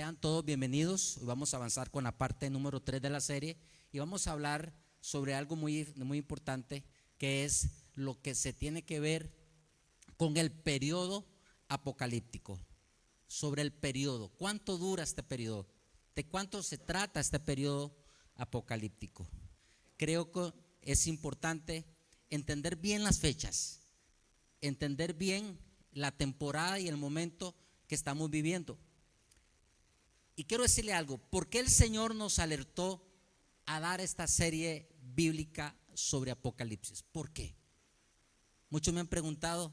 Sean todos bienvenidos. Vamos a avanzar con la parte número 3 de la serie y vamos a hablar sobre algo muy importante, que es lo que se tiene que ver con el periodo apocalíptico. Sobre el periodo, ¿cuánto dura este periodo? ¿De cuánto se trata este periodo apocalíptico? Creo que es importante entender bien las fechas, entender bien la temporada y el momento que estamos viviendo. Y quiero decirle algo, ¿por qué el Señor nos alertó a dar esta serie bíblica sobre Apocalipsis? ¿Por qué? Muchos me han preguntado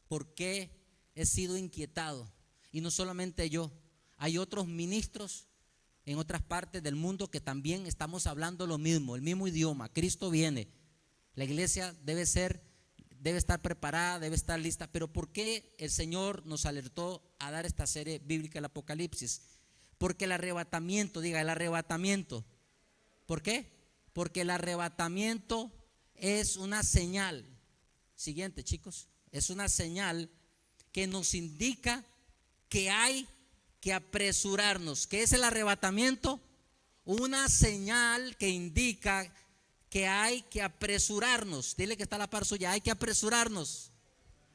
por qué he sido inquietado, y no solamente yo, hay otros ministros en otras partes del mundo que también estamos hablando lo mismo, el mismo idioma. Cristo viene, la iglesia debe estar preparada, debe estar lista. Pero ¿por qué el Señor nos alertó a dar esta serie bíblica del Apocalipsis? Porque el arrebatamiento, diga el arrebatamiento. ¿Por qué? Porque el arrebatamiento es una señal. Siguiente, chicos, es una señal que nos indica que hay que apresurarnos. ¿Qué es el arrebatamiento? Una señal que indica que hay que apresurarnos. Dile que está a la par suya, hay que apresurarnos.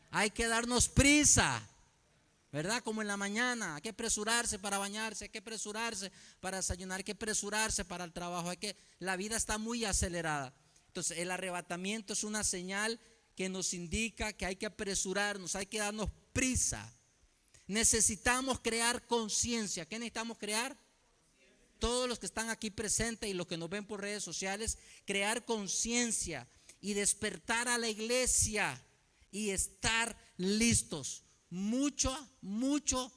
Hay que darnos prisa, ¿verdad? Como en la mañana, hay que apresurarse para bañarse, hay que apresurarse para desayunar, hay que apresurarse para el trabajo, la vida está muy acelerada. Entonces el arrebatamiento es una señal que nos indica que hay que apresurarnos, hay que darnos prisa. Necesitamos crear conciencia. ¿Qué necesitamos crear? Todos los que están aquí presentes y los que nos ven por redes sociales, crear conciencia y despertar a la iglesia y estar listos. Mucho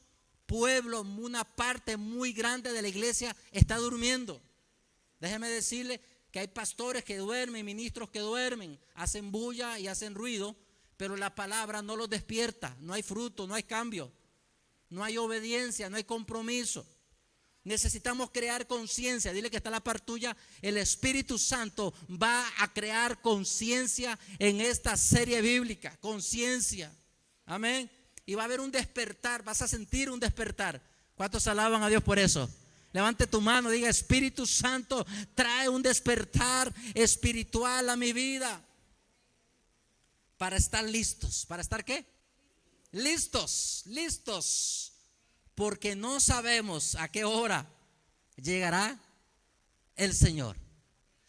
pueblo, una parte muy grande de la iglesia está durmiendo. Déjeme decirle que hay pastores que duermen, ministros que duermen, hacen bulla y hacen ruido, pero la palabra no los despierta, no hay fruto, no hay cambio, no hay obediencia, no hay compromiso. Necesitamos crear conciencia. Dile que está la par tuya, el Espíritu Santo va a crear conciencia en esta serie bíblica, conciencia, amén. Y va a haber un despertar, vas a sentir un despertar. ¿Cuántos alaban a Dios por eso? Levante tu mano, diga: Espíritu Santo, trae un despertar espiritual a mi vida. Para estar listos. ¿Para estar qué? Listos. Porque no sabemos a qué hora llegará el Señor.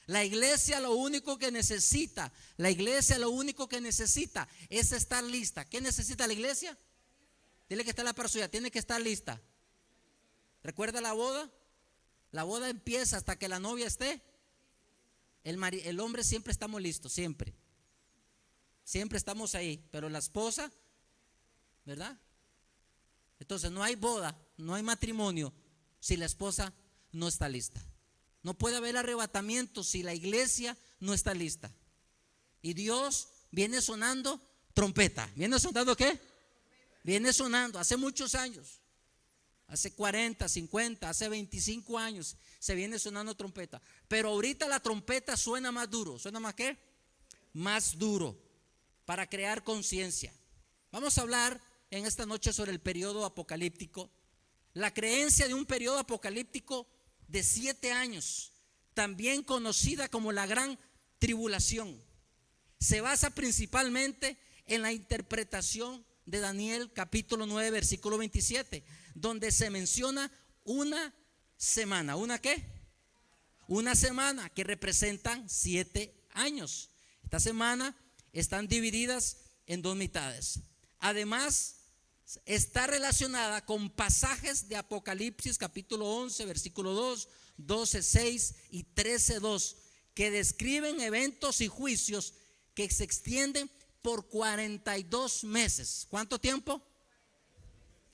La iglesia lo único que necesita es estar lista. ¿Qué necesita la iglesia? Dile que está la par suya, tiene que estar lista. ¿Recuerda la boda? La boda empieza hasta que la novia esté. El hombre siempre estamos listos, siempre estamos ahí, pero la esposa, ¿verdad? Entonces no hay boda, no hay matrimonio si la esposa no está lista. No puede haber arrebatamiento si la iglesia no está lista. Y Dios viene sonando trompeta. ¿Viene sonando qué? Viene sonando hace muchos años. Hace 40, 50, hace 25 años se viene sonando trompeta. Pero ahorita la trompeta suena más duro. ¿Suena más qué? Más duro, para crear conciencia. Vamos a hablar en esta noche sobre el periodo apocalíptico. La creencia de un periodo apocalíptico de 7 años, también conocida como la Gran Tribulación, se basa principalmente en la interpretación de Daniel capítulo 9 versículo 27, donde se menciona una semana. ¿Una qué? Una semana que representan 7 años. Esta semana están divididas en 2 mitades. Además, está relacionada con pasajes de Apocalipsis capítulo 11 versículo 2, 12, 6 y 13, 2, que describen eventos y juicios que se extienden por 42 meses. ¿Cuánto tiempo?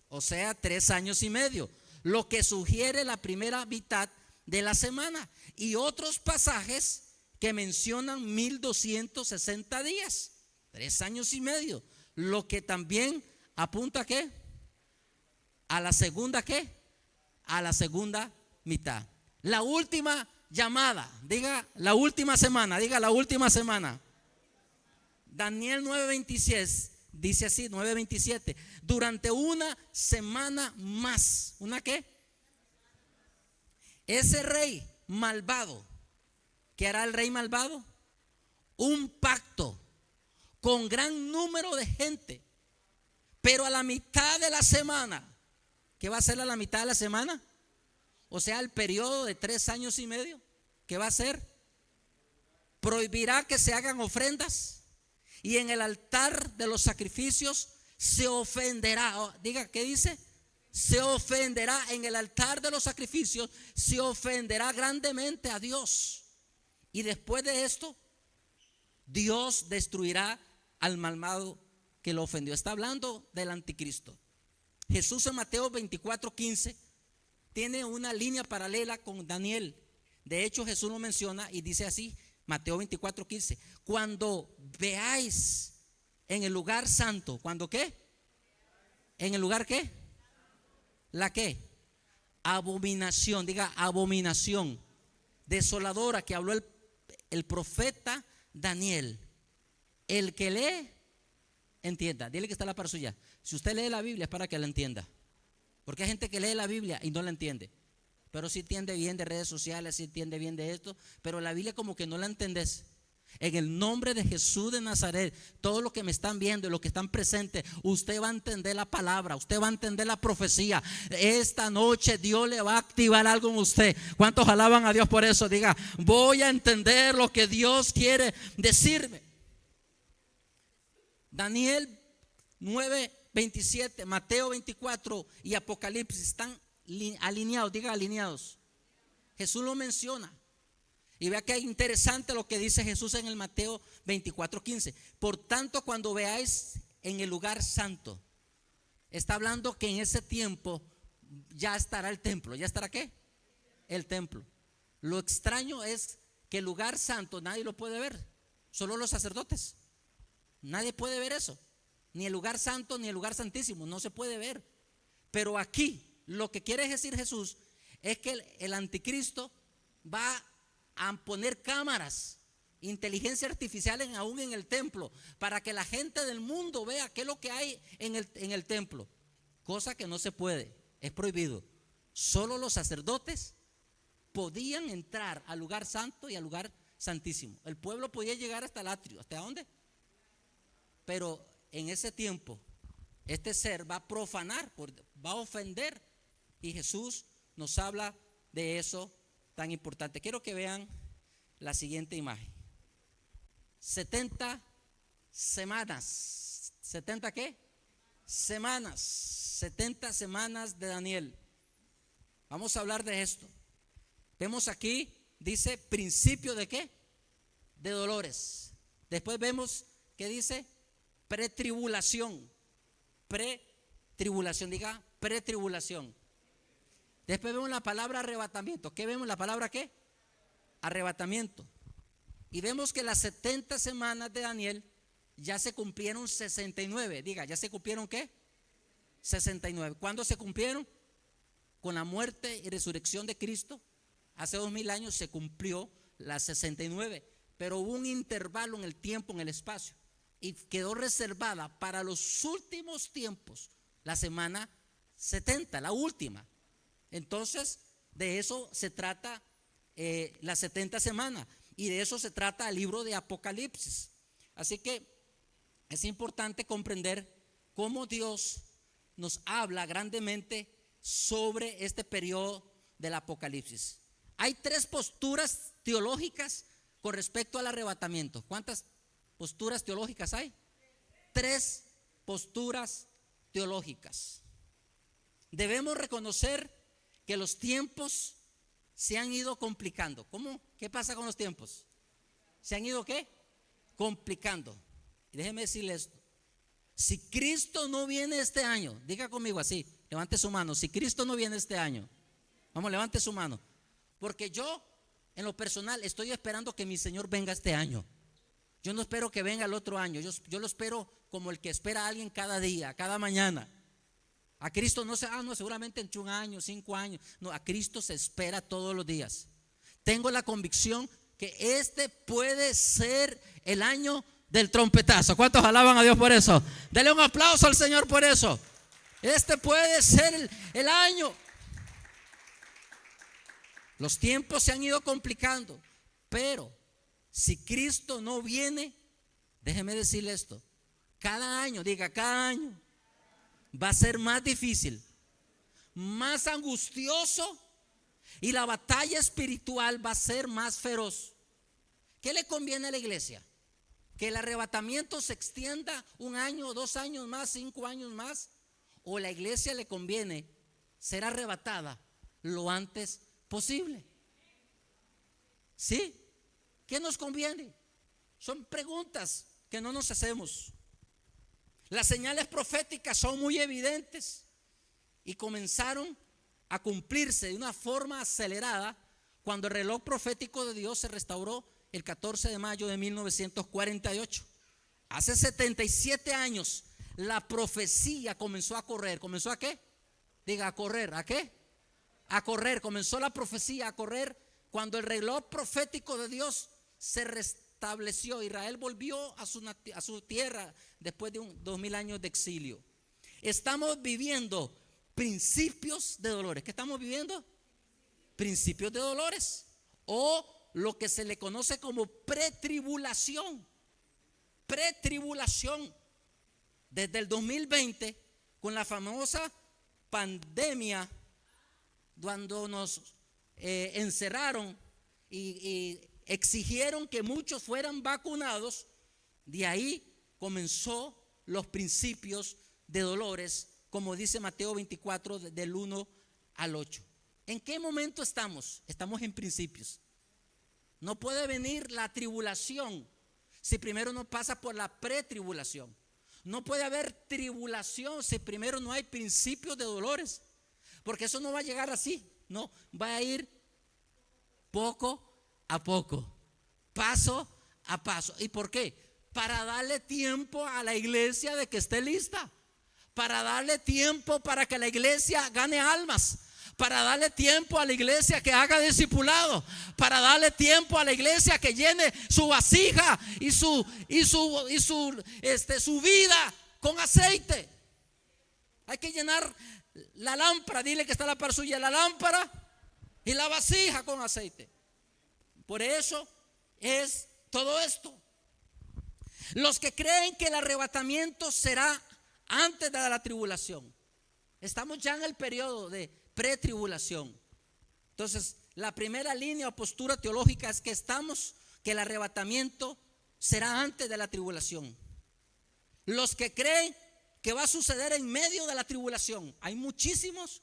O sea, 3 años y medio, lo que sugiere la primera mitad de la semana. Y otros pasajes que mencionan 1260 días, 3 años y medio, lo que también apunta ¿a qué? A la segunda ¿qué? A la segunda mitad. La última llamada, diga la última semana, diga la última semana. Daniel 9:26 dice así, 9:27, durante una semana más. ¿Una qué? Ese rey malvado, ¿qué hará el rey malvado? Un pacto con gran número de gente, pero a la mitad de la semana. ¿Qué va a hacer a la mitad de la semana? O sea, el periodo de 3 años y medio. ¿Qué va a hacer? Prohibirá que se hagan ofrendas, y en el altar de los sacrificios se ofenderá. Diga, ¿qué dice? Se ofenderá en el altar de los sacrificios, se ofenderá grandemente a Dios. Y después de esto, Dios destruirá al malvado que lo ofendió. Está hablando del anticristo. Jesús en Mateo 24:15 tiene una línea paralela con Daniel. De hecho, Jesús lo menciona y dice así, Mateo 24:15: cuando veáis en el lugar santo, ¿cuando qué? ¿En el lugar qué? ¿La qué? Abominación, diga abominación desoladora que habló el profeta Daniel. El que lee, entienda. Dile que está la par suya. Si usted lee la Biblia es para que la entienda, porque hay gente que lee la Biblia y no la entiende, pero sí entiende bien de redes sociales, sí entiende bien de esto, pero la Biblia como que no la entendés. En el nombre de Jesús de Nazaret, todos los que me están viendo y los que están presentes, usted va a entender la palabra, usted va a entender la profecía. Esta noche Dios le va a activar algo en usted. ¿Cuántos alaban a Dios por eso? Diga, voy a entender lo que Dios quiere decirme. Daniel 9:27, Mateo 24 y Apocalipsis están alineados. Diga alineados. Jesús lo menciona. Y vea que es interesante lo que dice Jesús en el Mateo 24:15. Por tanto, cuando veáis en el lugar santo, está hablando que en ese tiempo ya estará el templo. ¿Ya estará qué? El templo. Lo extraño es que el lugar santo nadie lo puede ver, solo los sacerdotes. Nadie puede ver eso, ni el lugar santo ni el lugar santísimo, no se puede ver. Pero aquí lo que quiere decir Jesús es que el anticristo va a poner cámaras, inteligencia artificial aún en el templo, para que la gente del mundo vea qué es lo que hay en el templo. Cosa que no se puede, es prohibido. Solo los sacerdotes podían entrar al lugar santo y al lugar santísimo. El pueblo podía llegar hasta el atrio. ¿Hasta dónde? Pero en ese tiempo este ser va a profanar, va a ofender, y Jesús nos habla de eso tan importante. Quiero que vean la siguiente imagen. 70 semanas. ¿70 qué? Semanas. 70 semanas de Daniel. Vamos a hablar de esto. Vemos aquí, dice principio de qué? De dolores. Después vemos que dice pretribulación. Pretribulación, diga pretribulación. Después vemos la palabra arrebatamiento. ¿Qué vemos? La palabra ¿qué? Arrebatamiento. Y vemos que las 70 semanas de Daniel ya se cumplieron 69. Diga, ¿ya se cumplieron qué? 69. ¿Cuándo se cumplieron? Con la muerte y resurrección de Cristo. Hace 2000 años se cumplió las 69. Pero hubo un intervalo en el tiempo, en el espacio, y quedó reservada para los últimos tiempos la semana 70, la última. Entonces, de eso se trata las 70 semanas, y de eso se trata el libro de Apocalipsis. Así que es importante comprender cómo Dios nos habla grandemente sobre este periodo del Apocalipsis. Hay 3 posturas teológicas con respecto al arrebatamiento. ¿Cuántas posturas teológicas hay? 3 posturas teológicas. Debemos reconocer que los tiempos se han ido complicando. ¿Cómo? ¿Qué pasa con los tiempos? ¿Se han ido qué? Complicando. Y déjeme decirle esto. Si Cristo no viene este año, diga conmigo así, levante su mano. Si Cristo no viene este año, vamos, levante su mano. Porque yo, en lo personal, estoy esperando que mi Señor venga este año. Yo no espero que venga el otro año. Yo lo espero como el que espera a alguien cada día, cada mañana. A Cristo no seguramente en 1 año, 5 años. No, a Cristo se espera todos los días. Tengo la convicción que este puede ser el año del trompetazo. ¿Cuántos alaban a Dios por eso? Dele un aplauso al Señor por eso. Este puede ser el año. Los tiempos se han ido complicando, pero si Cristo no viene, déjeme decirle esto, cada año, diga, cada año va a ser más difícil, más angustioso, y la batalla espiritual va a ser más feroz. ¿Qué le conviene a la iglesia? ¿Que el arrebatamiento se extienda 1 año, 2 años más, 5 años más? ¿O la iglesia le conviene ser arrebatada lo antes posible? ¿Sí? ¿Qué nos conviene? Son preguntas que no nos hacemos. Las señales proféticas son muy evidentes y comenzaron a cumplirse de una forma acelerada cuando el reloj profético de Dios se restauró el 14 de mayo de 1948. Hace 77 años la profecía comenzó a correr. ¿Comenzó a qué? Diga, a correr. ¿A qué? A correr. Comenzó la profecía a correr cuando el reloj profético de Dios se restableció. Israel volvió a su tierra después de 2000 años de exilio. Estamos viviendo principios de dolores. ¿Qué estamos viviendo? Principios de dolores, o lo que se le conoce como pretribulación. Pretribulación. Desde el 2020, con la famosa pandemia, cuando nos encerraron y exigieron que muchos fueran vacunados, de ahí comenzó los principios de dolores, como dice Mateo 24 del 1 al 8. ¿En qué momento estamos? Estamos en principios. No puede venir la tribulación si primero no pasa por la pretribulación. No puede haber tribulación si primero no hay principios de dolores, porque eso no va a llegar así. No, va a ir poco a poco, paso a paso. ¿Y por qué? Para darle tiempo a la iglesia de que esté lista, para darle tiempo para que la iglesia gane almas, para darle tiempo a la iglesia que haga discipulado, para darle tiempo a la iglesia que llene su vasija y su vida con aceite. Hay que llenar la lámpara, dile que está a la par suya, la lámpara y la vasija con aceite. Por eso es todo esto. Los que creen que el arrebatamiento será antes de la tribulación, estamos ya en el periodo de pretribulación. Entonces, la primera línea o postura teológica es que el arrebatamiento será antes de la tribulación. Los que creen que va a suceder en medio de la tribulación, hay muchísimos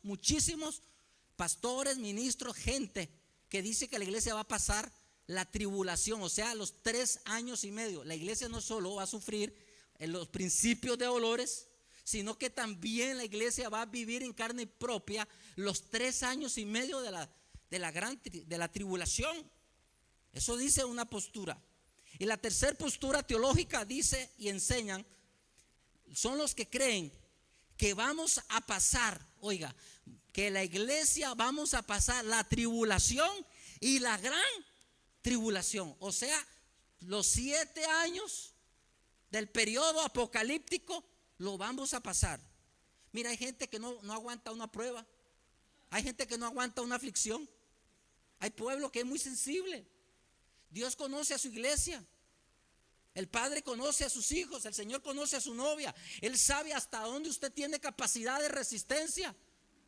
pastores, ministros, gente que dice que la iglesia va a pasar la tribulación, o sea, los 3 años y medio. La iglesia no solo va a sufrir en los principios de dolores, sino que también la iglesia va a vivir en carne propia los 3 años y medio de la tribulación. Eso dice una postura. Y la tercera postura teológica dice y enseñan, son los que creen que vamos a pasar, oiga, que la iglesia vamos a pasar la tribulación y la gran tribulación, o sea, los 7 años del periodo apocalíptico lo vamos a pasar. Mira, hay gente que no aguanta una prueba, hay gente que no aguanta una aflicción, hay pueblo que es muy sensible. Dios conoce a su iglesia, el Padre conoce a sus hijos, el Señor conoce a su novia. Él sabe hasta dónde usted tiene capacidad de resistencia,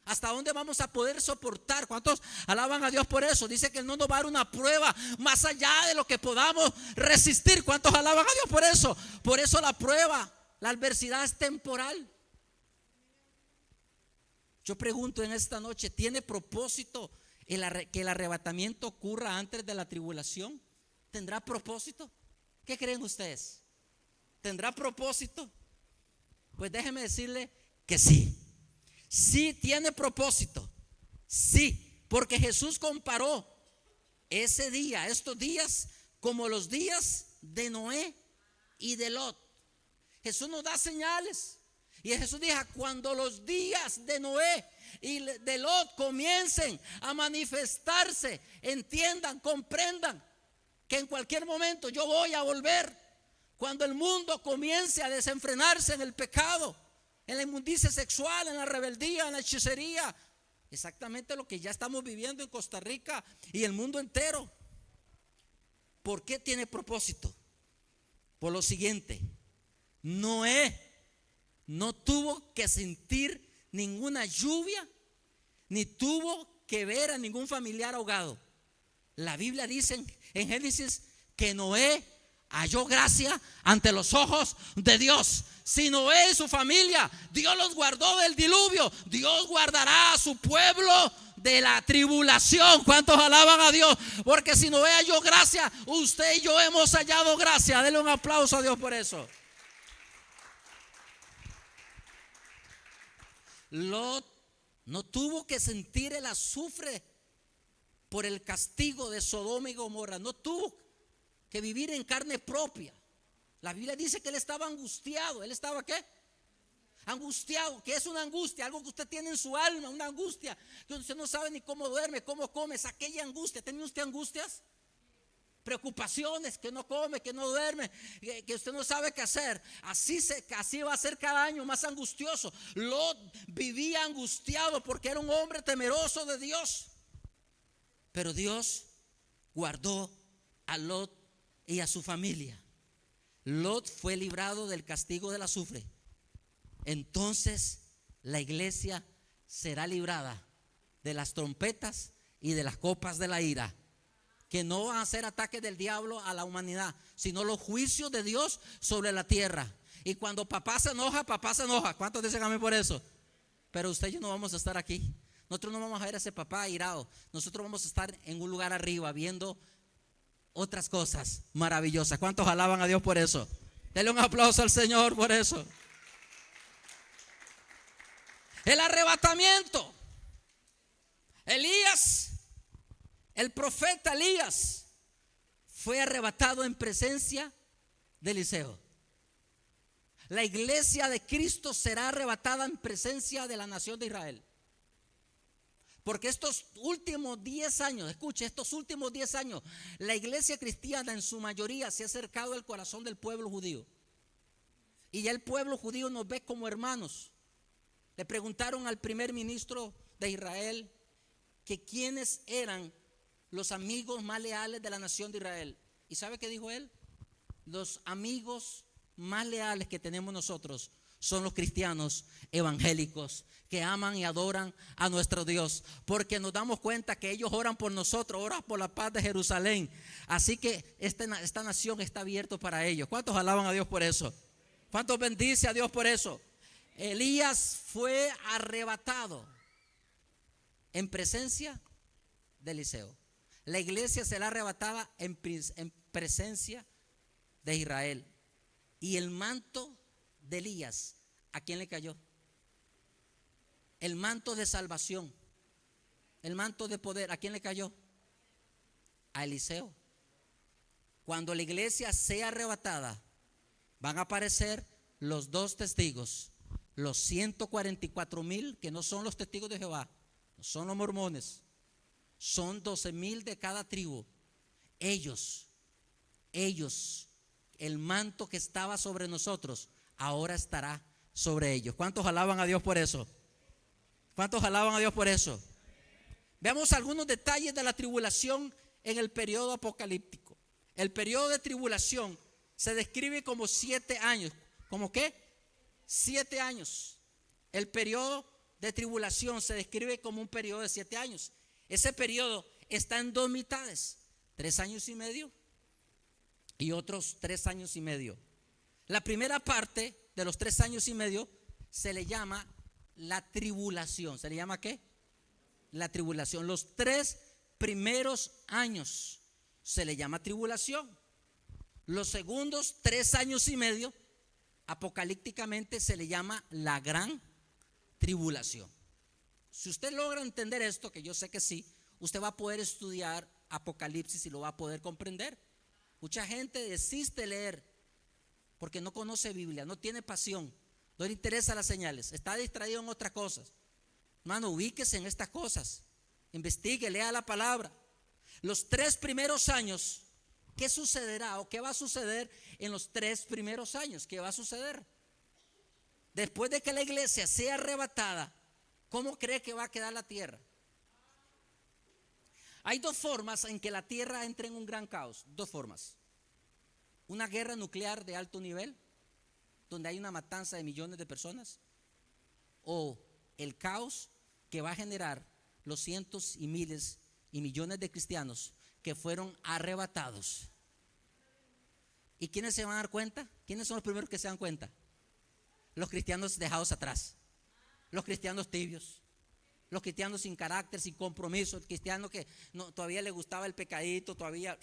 hasta dónde vamos a poder soportar. ¿Cuántos alaban a Dios por eso? Dice que Él no nos va a dar una prueba más allá de lo que podamos resistir. ¿Cuántos alaban a Dios por eso? Por eso la prueba, la adversidad es temporal. Yo pregunto en esta noche, ¿tiene propósito que el arrebatamiento ocurra antes de la tribulación? ¿Tendrá propósito? ¿Qué creen ustedes? ¿Tendrá propósito? Pues déjeme decirle que sí. Sí tiene propósito. Sí, porque Jesús comparó ese día, estos días, como los días de Noé y de Lot. Jesús nos da señales. Y Jesús dijo, cuando los días de Noé y de Lot comiencen a manifestarse, entiendan, comprendan que en cualquier momento yo voy a volver. Cuando el mundo comience a desenfrenarse en el pecado, en la inmundicia sexual, en la rebeldía, en la hechicería, exactamente lo que ya estamos viviendo en Costa Rica y el mundo entero. ¿Por qué tiene propósito? Por lo siguiente: Noé no tuvo que sentir ninguna lluvia, ni tuvo que ver a ningún familiar ahogado. La Biblia dice en Génesis que Noé halló gracia ante los ojos de Dios. Si Noé y su familia, Dios los guardó del diluvio, Dios guardará a su pueblo de la tribulación. ¿Cuántos alaban a Dios? Porque si Noé halló gracia, usted y yo hemos hallado gracia. Denle un aplauso a Dios por eso. Lot no tuvo que sentir el azufre por el castigo de Sodoma y Gomorra. No tuvo que vivir en carne propia. La Biblia dice que él estaba angustiado. ¿Él estaba qué? Angustiado. ¿Qué es una angustia? Algo que usted tiene en su alma, una angustia que usted no sabe ni cómo duerme, cómo come. Es aquella angustia. ¿Tiene usted angustias? Preocupaciones, que no come, que no duerme, que usted no sabe qué hacer. Así va a ser cada año más angustioso. Lot vivía angustiado porque era un hombre temeroso de Dios. Pero Dios guardó a Lot y a su familia. Lot fue librado del castigo del azufre. Entonces la iglesia será librada de las trompetas y de las copas de la ira, que no van a ser ataques del diablo a la humanidad, sino los juicios de Dios sobre la tierra. Y cuando papá se enoja, papá se enoja. ¿Cuántos dicen amén por eso? Pero usted y yo no vamos a estar aquí. Nosotros no vamos a ver a ese papá irado. Nosotros vamos a estar en un lugar arriba viendo otras cosas maravillosas. ¿Cuántos alaban a Dios por eso? Denle un aplauso al Señor por eso. El arrebatamiento. Elías, el profeta Elías, fue arrebatado en presencia de Eliseo. La iglesia de Cristo será arrebatada en presencia de la nación de Israel. Porque estos últimos 10 años, escuche, estos últimos 10 años, la iglesia cristiana en su mayoría se ha acercado al corazón del pueblo judío. Y ya el pueblo judío nos ve como hermanos. Le preguntaron al primer ministro de Israel que quiénes eran los amigos más leales de la nación de Israel. ¿Y sabe qué dijo él? Los amigos más leales que tenemos nosotros son los cristianos evangélicos que aman y adoran a nuestro Dios, porque nos damos cuenta que ellos oran por nosotros, oran por la paz de Jerusalén. Así que esta nación está abierta para ellos. ¿Cuántos alaban a Dios por eso? ¿Cuántos bendice a Dios por eso? Elías fue arrebatado en presencia de Eliseo. La iglesia será arrebatada en presencia de Israel. Y el manto de Elías, ¿a quién le cayó? El manto de salvación, el manto de poder, ¿a quién le cayó? A Eliseo. Cuando la iglesia sea arrebatada, van a aparecer los dos testigos, los 144,000 que no son los testigos de Jehová, no son los mormones, son 12,000 de cada tribu. Ellos, el manto que estaba sobre nosotros, ahora estará sobre ellos. ¿Cuántos alaban a Dios por eso? ¿Cuántos alaban a Dios por eso? Veamos algunos detalles de la tribulación en el periodo apocalíptico. El periodo de tribulación se describe como 7 años. ¿Cómo qué? 7 años. El periodo de tribulación se describe como un periodo de 7 años. Ese periodo está en 2 mitades, 3 años y medio y otros 3 años y medio. La primera parte de los 3 años y medio se le llama la tribulación. ¿Se le llama qué? La tribulación. Los 3 primeros años se le llama tribulación. Los segundos 3 años y medio, apocalípticamente se le llama la gran tribulación. Si usted logra entender esto, que yo sé que sí, usted va a poder estudiar Apocalipsis y lo va a poder comprender. Mucha gente desiste leer porque no conoce Biblia, no tiene pasión, no le interesan las señales, está distraído en otras cosas. Hermano, ubíquese en estas cosas, investigue, lea la palabra. Los 3 primeros años, ¿qué sucederá o qué va a suceder en los 3 primeros años? ¿Qué va a suceder? Después de que la iglesia sea arrebatada, ¿Cómo cree que va a quedar la tierra? Hay dos formas en que la tierra entre en un gran caos. Dos formas. Una guerra nuclear de alto nivel, donde hay una matanza de millones de personas, o el caos que va a generar los cientos y miles y millones de cristianos que fueron arrebatados. ¿Y quiénes se van a dar cuenta? ¿Quiénes son los primeros que se dan cuenta? Los cristianos dejados atrás, los cristianos tibios, los cristianos sin carácter, sin compromiso, el cristiano que todavía le gustaba el pecadito, todavía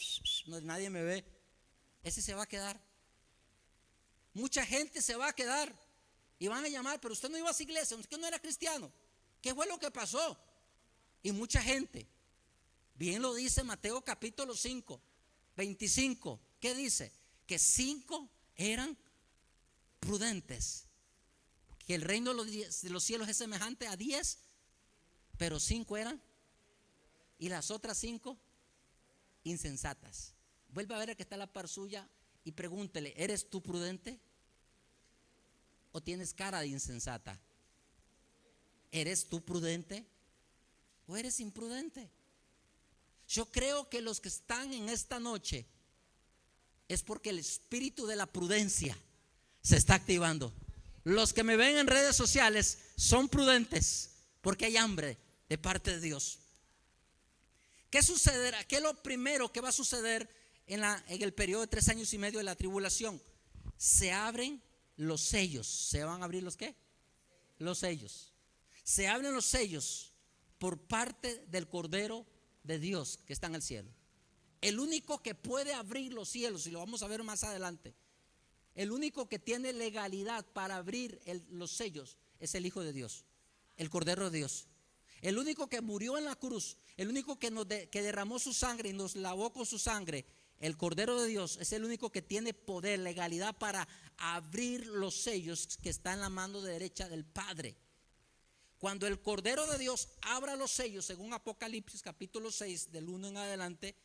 nadie me ve. Ese se va a quedar. Mucha gente se va a quedar y van a llamar, pero usted no iba a esa iglesia, usted no era cristiano. ¿Qué fue lo que pasó? Y mucha gente, bien lo dice Mateo capítulo 5, 25, ¿qué dice? Que 5 eran prudentes, que el reino de los cielos es semejante a 10, pero 5 eran, y las otras 5 insensatas. Vuelve a ver el que está a la par suya y pregúntele, ¿eres tú prudente? ¿O tienes cara de insensata? ¿Eres tú prudente o eres imprudente? Yo creo que los que están en esta noche es porque el espíritu de la prudencia se está activando. Los que me ven en redes sociales son prudentes porque hay hambre de parte de Dios. ¿Qué sucederá? ¿Qué es lo primero que va a suceder en el periodo de 3 años y medio de la tribulación? Se abren los sellos. ¿Se van a abrir los qué? Los sellos. Se abren los sellos por parte del Cordero de Dios que está en el cielo. El único que puede abrir los cielos, y lo vamos a ver más adelante, el único que tiene legalidad para abrir los sellos es el Hijo de Dios, el Cordero de Dios. El único que murió en la cruz, el único que derramó su sangre y nos lavó con su sangre, el Cordero de Dios, es el único que tiene poder, legalidad para abrir los sellos que está en la mano derecha del Padre. Cuando el Cordero de Dios abra los sellos, según Apocalipsis capítulo 6, del 1 en adelante,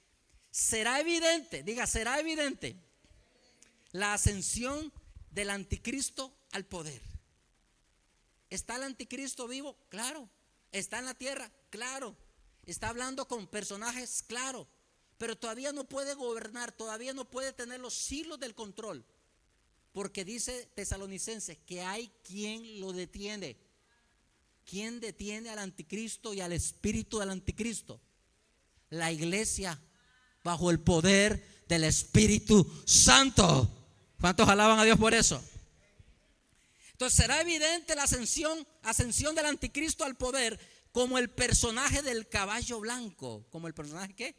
será evidente, diga, será evidente la ascensión del anticristo al poder. ¿Está el anticristo vivo? Claro. ¿Está en la tierra? Claro. ¿Está hablando con personajes? Claro. Pero todavía no puede gobernar, todavía no puede tener los hilos del control, porque dice Tesalonicenses que hay quien lo detiene. ¿Quién detiene al anticristo y al espíritu del anticristo? La iglesia bajo el poder del Espíritu Santo. ¿Cuántos alaban a Dios por eso? Entonces será evidente la ascensión del anticristo al poder como el personaje del caballo blanco. ¿Como el personaje qué?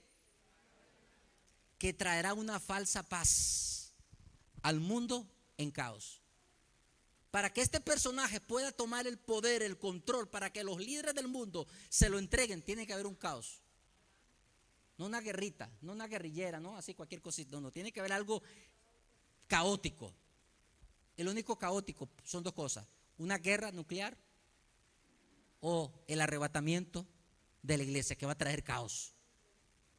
Que traerá una falsa paz al mundo en caos. Para que este personaje pueda tomar el poder, el control, para que los líderes del mundo se lo entreguen, tiene que haber un caos. No una guerrita, no una guerrillera, no así cualquier cosita, no, tiene que haber algo caótico. El único caótico son dos cosas: una guerra nuclear o el arrebatamiento de la iglesia, que va a traer caos.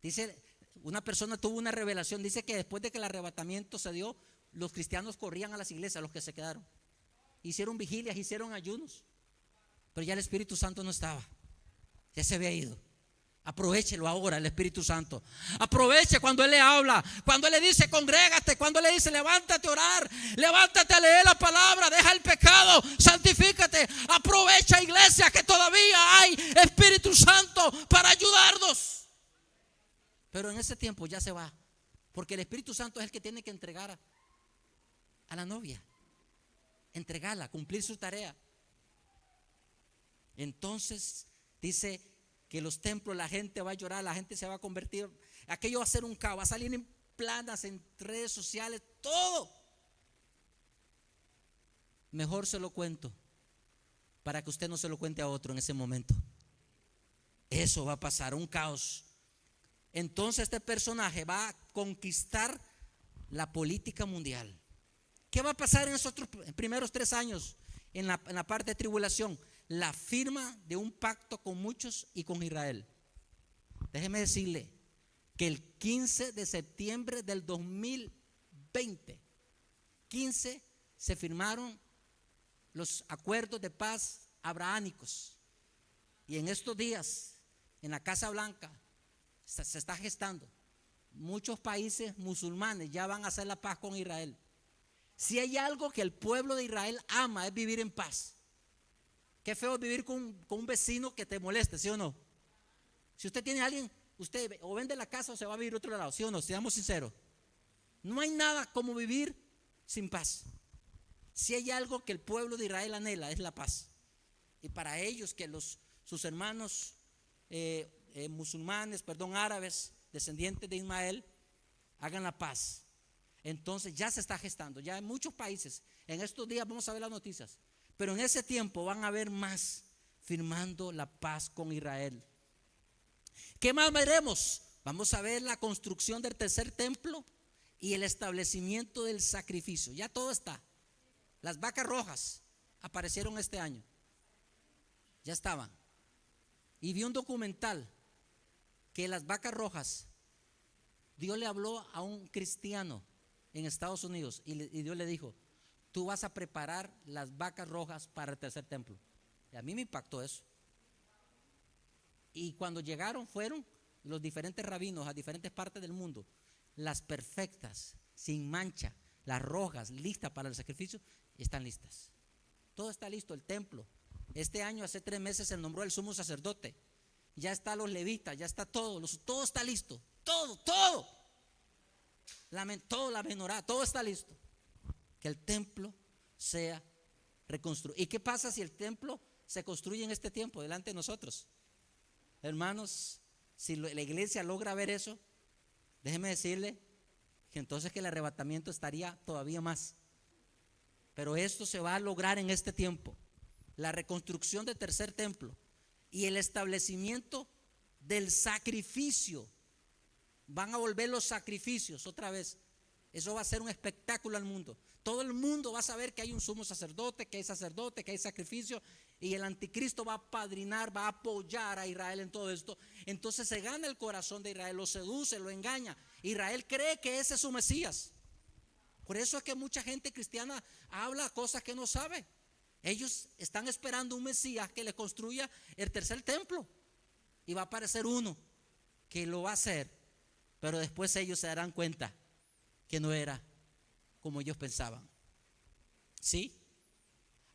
Dice, una persona tuvo una revelación, dice que después de que el arrebatamiento se dio, los cristianos corrían a las iglesias, los que se quedaron. Hicieron vigilias, hicieron ayunos, pero ya el Espíritu Santo no estaba, ya se había ido. Aprovechelo ahora, el Espíritu Santo. Aproveche cuando Él le habla, cuando Él le dice congrégate, cuando Él le dice levántate a orar, levántate a leer la palabra, deja el pecado, santifícate. Aprovecha, iglesia, que todavía hay Espíritu Santo para ayudarnos. Pero en ese tiempo ya se va, porque el Espíritu Santo es el que tiene que entregar a la novia, entregarla, cumplir su tarea. Entonces dice que los templos, la gente va a llorar, la gente se va a convertir, aquello va a ser un caos, va a salir en planas, en redes sociales, todo. Mejor se lo cuento para que usted no se lo cuente a otro en ese momento. Eso va a pasar, un caos. Entonces este personaje va a conquistar la política mundial. ¿Qué va a pasar en esos primeros 3 años en la parte de tribulación? La firma de un pacto con muchos y con Israel. Déjeme decirle que el 15 de septiembre del 2020, se firmaron los acuerdos de paz abrahámicos, Y en estos días, en la Casa Blanca, se está gestando. Muchos países musulmanes ya van a hacer la paz con Israel. Si hay algo que el pueblo de Israel ama, es vivir en paz. Qué feo es vivir con un vecino que te moleste, ¿sí o no? Si usted tiene a alguien, usted o vende la casa o se va a vivir a otro lado, ¿sí o no? Seamos sinceros. No hay nada como vivir sin paz. Si hay algo que el pueblo de Israel anhela, es la paz. Y para ellos, que sus hermanos musulmanes, árabes, descendientes de Ismael, hagan la paz. Entonces ya se está gestando, ya en muchos países. En estos días vamos a ver las noticias, pero en ese tiempo van a haber más firmando la paz con Israel. ¿Qué más veremos? Vamos a ver la construcción del tercer templo y el establecimiento del sacrificio. Ya todo está. Las vacas rojas aparecieron este año, ya estaban. Y vi un documental que las vacas rojas, Dios le habló a un cristiano en Estados Unidos y Dios le dijo: tú vas a preparar las vacas rojas para el tercer templo. Y a mí me impactó eso. Y cuando llegaron, fueron los diferentes rabinos a diferentes partes del mundo, las perfectas, sin mancha, las rojas, listas para el sacrificio, están listas. Todo está listo, el templo. Este año, hace 3 meses, se nombró el sumo sacerdote. Ya están los levitas, ya está todo, todo está listo. Todo. La menorá, todo está listo. Que el templo sea reconstruido. ¿Y qué pasa si el templo se construye en este tiempo delante de nosotros? Hermanos, si la iglesia logra ver eso, déjeme decirle que entonces que el arrebatamiento estaría todavía más. Pero esto se va a lograr en este tiempo. La reconstrucción del tercer templo y el establecimiento del sacrificio. Van a volver los sacrificios otra vez. Eso va a ser un espectáculo al mundo. Todo el mundo va a saber que hay un sumo sacerdote, que hay sacrificio, y el anticristo va a apadrinar, va a apoyar a Israel en todo esto. Entonces se gana el corazón de Israel, lo seduce, lo engaña. Israel cree que ese es su Mesías. Por eso es que mucha gente cristiana habla cosas que no sabe. Ellos están esperando un Mesías que les construya el tercer templo, y va a aparecer uno que lo va a hacer, pero después ellos se darán cuenta que no era como ellos pensaban. ¿Sí?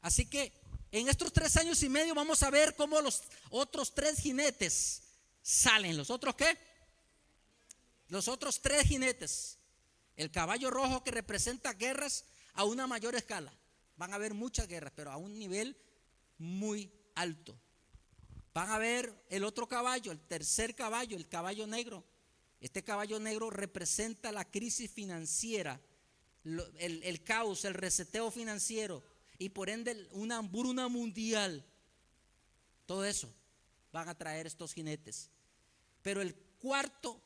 Así que en estos 3 años y medio vamos a ver cómo los otros 3 jinetes salen. ¿Los otros qué? Los otros 3 jinetes. El caballo rojo, que representa guerras a una mayor escala. Van a haber muchas guerras, pero a un nivel muy alto. Van a ver el otro caballo, el tercer caballo, el caballo negro. Este caballo negro representa la crisis financiera, el caos, el reseteo financiero, y por ende una hambruna mundial. Todo eso van a traer estos jinetes. Pero el cuarto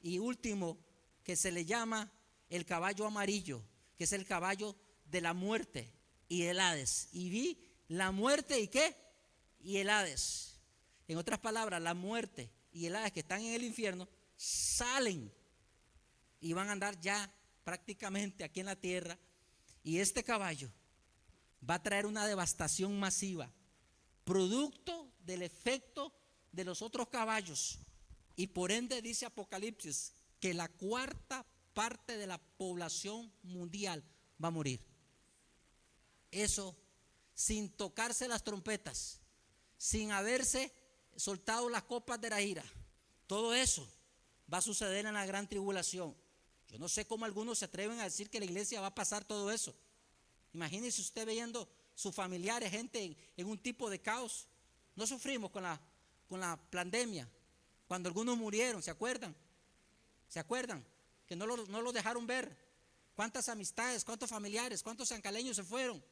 y último, que se le llama el caballo amarillo, que es el caballo de la muerte y el Hades. Y vi la muerte y ¿qué? Y el Hades. En otras palabras, la muerte y el Hades, que están en el infierno, salen y van a andar ya prácticamente aquí en la tierra. Y este caballo va a traer una devastación masiva, producto del efecto de los otros caballos. Y por ende dice Apocalipsis que la 4ª parte de la población mundial va a morir. Eso sin tocarse las trompetas, sin haberse soltado las copas de la ira. Todo eso va a suceder en la gran tribulación. Yo no sé cómo algunos se atreven a decir que la iglesia va a pasar todo eso. Imagínese usted viendo sus familiares, gente en un tipo de caos. No sufrimos con la pandemia, cuando algunos murieron, ¿se acuerdan? ¿Se acuerdan? Que no lo dejaron ver. ¿Cuántas amistades, cuántos familiares, cuántos sancaleños se fueron?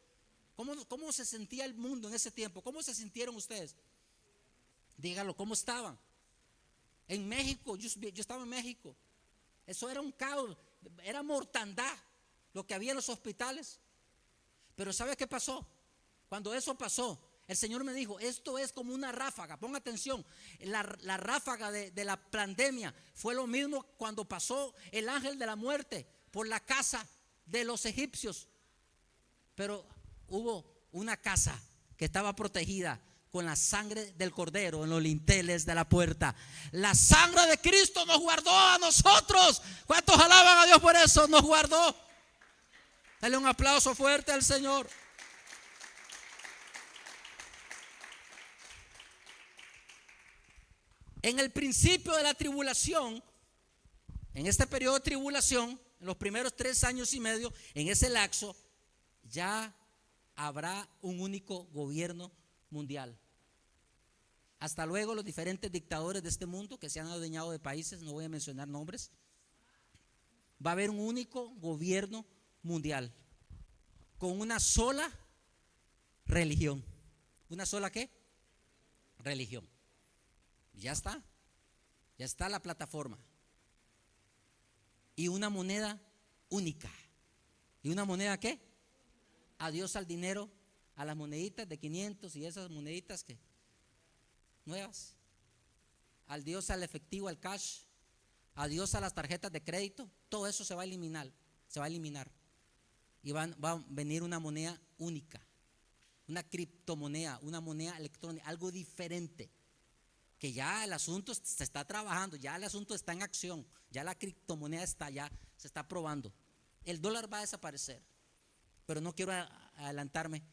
¿Cómo se sentía el mundo en ese tiempo? ¿Cómo se sintieron ustedes? Dígalo, ¿cómo estaban? En México, yo estaba en México. Eso era un caos, era mortandad lo que había en los hospitales. Pero ¿sabe qué pasó? Cuando eso pasó, el Señor me dijo: esto es como una ráfaga. Ponga atención, la ráfaga de la pandemia fue lo mismo cuando pasó el ángel de la muerte por la casa de los egipcios. Pero hubo una casa que estaba protegida con la sangre del Cordero en los linteles de la puerta. La sangre de Cristo nos guardó a nosotros. ¿Cuántos alaban a Dios por eso? Nos guardó. Dale un aplauso fuerte al Señor. En el principio de la tribulación, en este periodo de tribulación, en los primeros 3 años y medio, en ese lapso, ya habrá un único gobierno mundial. Hasta luego, los diferentes dictadores de este mundo que se han adueñado de países, no voy a mencionar nombres, va a haber un único gobierno mundial con una sola religión. ¿Una sola qué? Religión. Ya está la plataforma. Y una moneda única. ¿Y una moneda qué? Adiós al dinero, a las moneditas de 500 y esas moneditas que nuevas. Adiós al efectivo, al cash. Adiós a las tarjetas de crédito. Todo eso se va a eliminar. Y va a venir una moneda única, una criptomoneda, una moneda electrónica, algo diferente. Que ya el asunto se está trabajando, ya el asunto está en acción, ya la criptomoneda está, ya se está probando. El dólar va a desaparecer, pero no quiero adelantarme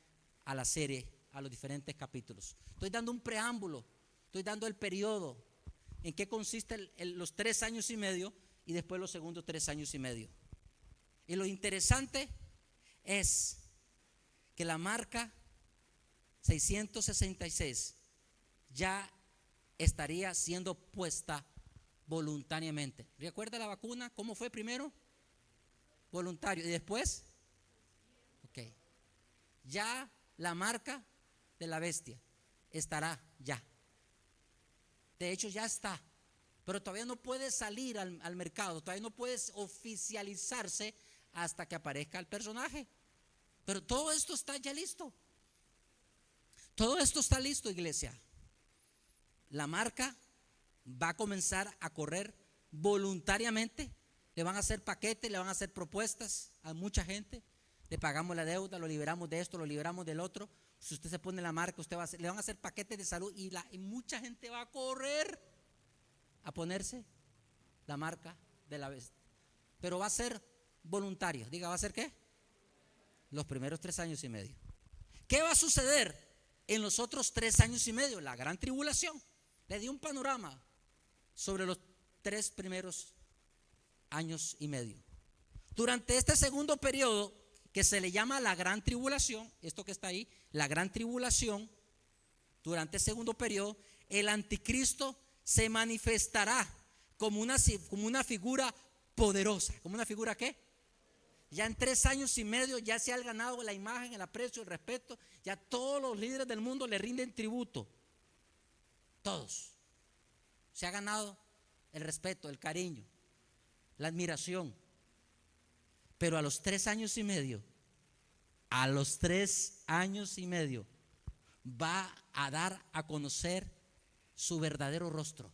a la serie, a los diferentes capítulos. Estoy dando un preámbulo, estoy dando el periodo en qué consiste los 3 años y medio y después los segundos 3 años y medio. Y lo interesante es que la marca 666 ya estaría siendo puesta voluntariamente. ¿Recuerda la vacuna? ¿Cómo fue primero? Voluntario. ¿Y después? Ok. Ya la marca de la bestia estará ya. De hecho ya está. Pero todavía no puede salir al mercado. Todavía no puede oficializarse hasta que aparezca el personaje. Pero todo esto está ya listo. Todo esto está listo, iglesia. La marca va a comenzar a correr voluntariamente. Le van a hacer paquetes, le van a hacer propuestas a mucha gente. Le pagamos la deuda, lo liberamos de esto, lo liberamos del otro. Si usted se pone la marca, le van a hacer paquetes de salud y mucha gente va a correr a ponerse la marca de la bestia. Pero va a ser voluntario. Diga, ¿va a ser qué? Los primeros 3 años y medio. ¿Qué va a suceder en los otros 3 años y medio? La gran tribulación. Le di un panorama sobre los 3 primeros años y medio. Durante este segundo periodo, que se le llama la gran tribulación, esto que está ahí, la gran tribulación, durante el segundo periodo, el anticristo se manifestará como una figura poderosa. ¿Como una figura qué? Ya en 3 años y medio ya se ha ganado la imagen, el aprecio, el respeto. Ya todos los líderes del mundo le rinden tributo. Todos. Se ha ganado el respeto, el cariño, la admiración. Pero a los 3 años y medio, va a dar a conocer su verdadero rostro.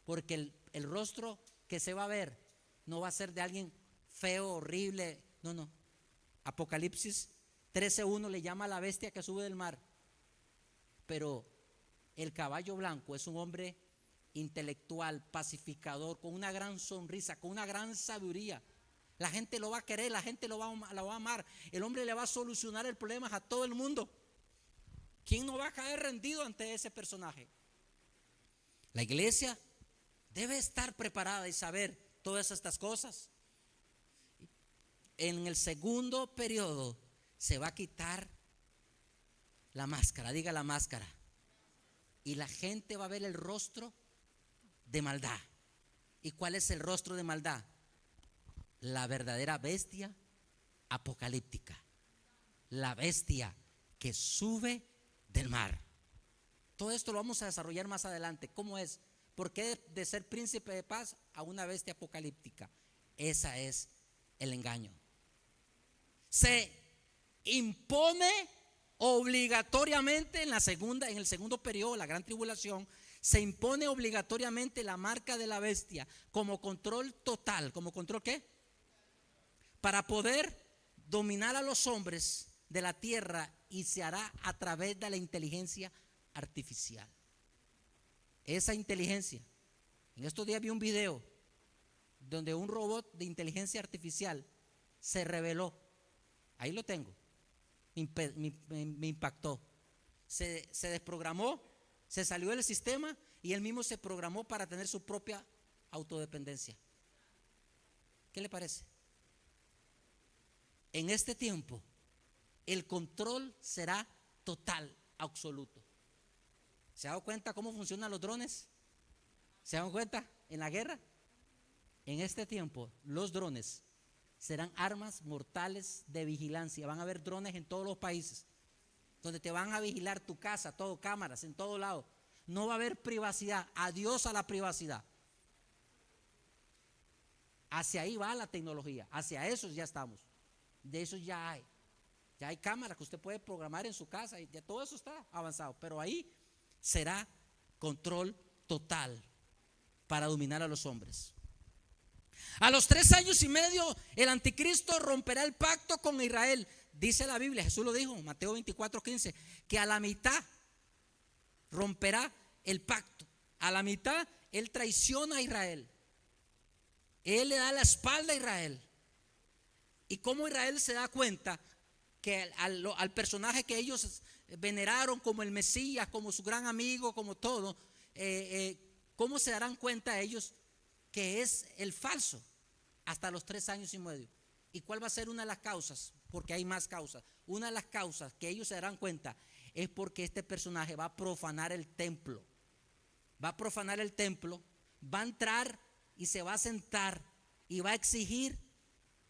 Porque el rostro que se va a ver no va a ser de alguien feo, horrible. No. Apocalipsis 13:1 le llama a la bestia que sube del mar. Pero el caballo blanco es un hombre intelectual, pacificador, con una gran sonrisa, con una gran sabiduría. La gente lo va a querer, la gente lo va a amar. El hombre le va a solucionar el problema a todo el mundo. ¿Quién no va a caer rendido ante ese personaje? La iglesia debe estar preparada y saber todas estas cosas. En el segundo periodo se va a quitar la máscara, diga la máscara. Y la gente va a ver el rostro de maldad. ¿Y cuál es el rostro de maldad? La verdadera bestia apocalíptica. La bestia que sube del mar. Todo esto lo vamos a desarrollar más adelante. ¿Cómo es? ¿Por qué de ser príncipe de paz a una bestia apocalíptica? Ese es el engaño. Se impone obligatoriamente en el segundo periodo, la gran tribulación, se impone obligatoriamente la marca de la bestia como control total. ¿Como control qué? Para poder dominar a los hombres de la tierra, y se hará a través de la inteligencia artificial. Esa inteligencia. En estos días vi un video donde un robot de inteligencia artificial se reveló. Ahí lo tengo. Me impactó. Se desprogramó, se salió del sistema y él mismo se programó para tener su propia autodependencia. ¿Qué le parece? En este tiempo, el control será total, absoluto. ¿Se ha dado cuenta cómo funcionan los drones? ¿Se dan cuenta en la guerra? En este tiempo, los drones serán armas mortales de vigilancia. Van a haber drones en todos los países, donde te van a vigilar tu casa, todo, cámaras en todo lado. No va a haber privacidad. Adiós a la privacidad. Hacia ahí va la tecnología. Hacia eso ya estamos. De eso ya hay. Ya hay cámaras que usted puede programar en su casa. Y ya todo eso está avanzado. Pero ahí será control total para dominar a los hombres. A los 3 años y medio el anticristo romperá el pacto con Israel. Dice la Biblia, Jesús lo dijo, Mateo 24:15, que a la mitad romperá el pacto. A la mitad él traiciona a Israel. Él le da la espalda a Israel. Y cómo Israel se da cuenta que al personaje que ellos veneraron como el Mesías, como su gran amigo, como todo, cómo se darán cuenta ellos que es el falso hasta los 3 años y medio. ¿Y cuál va a ser una de las causas? Porque hay más causas. Una de las causas que ellos se darán cuenta es porque este personaje va a profanar el templo. Va a profanar el templo, va a entrar y se va a sentar y va a exigir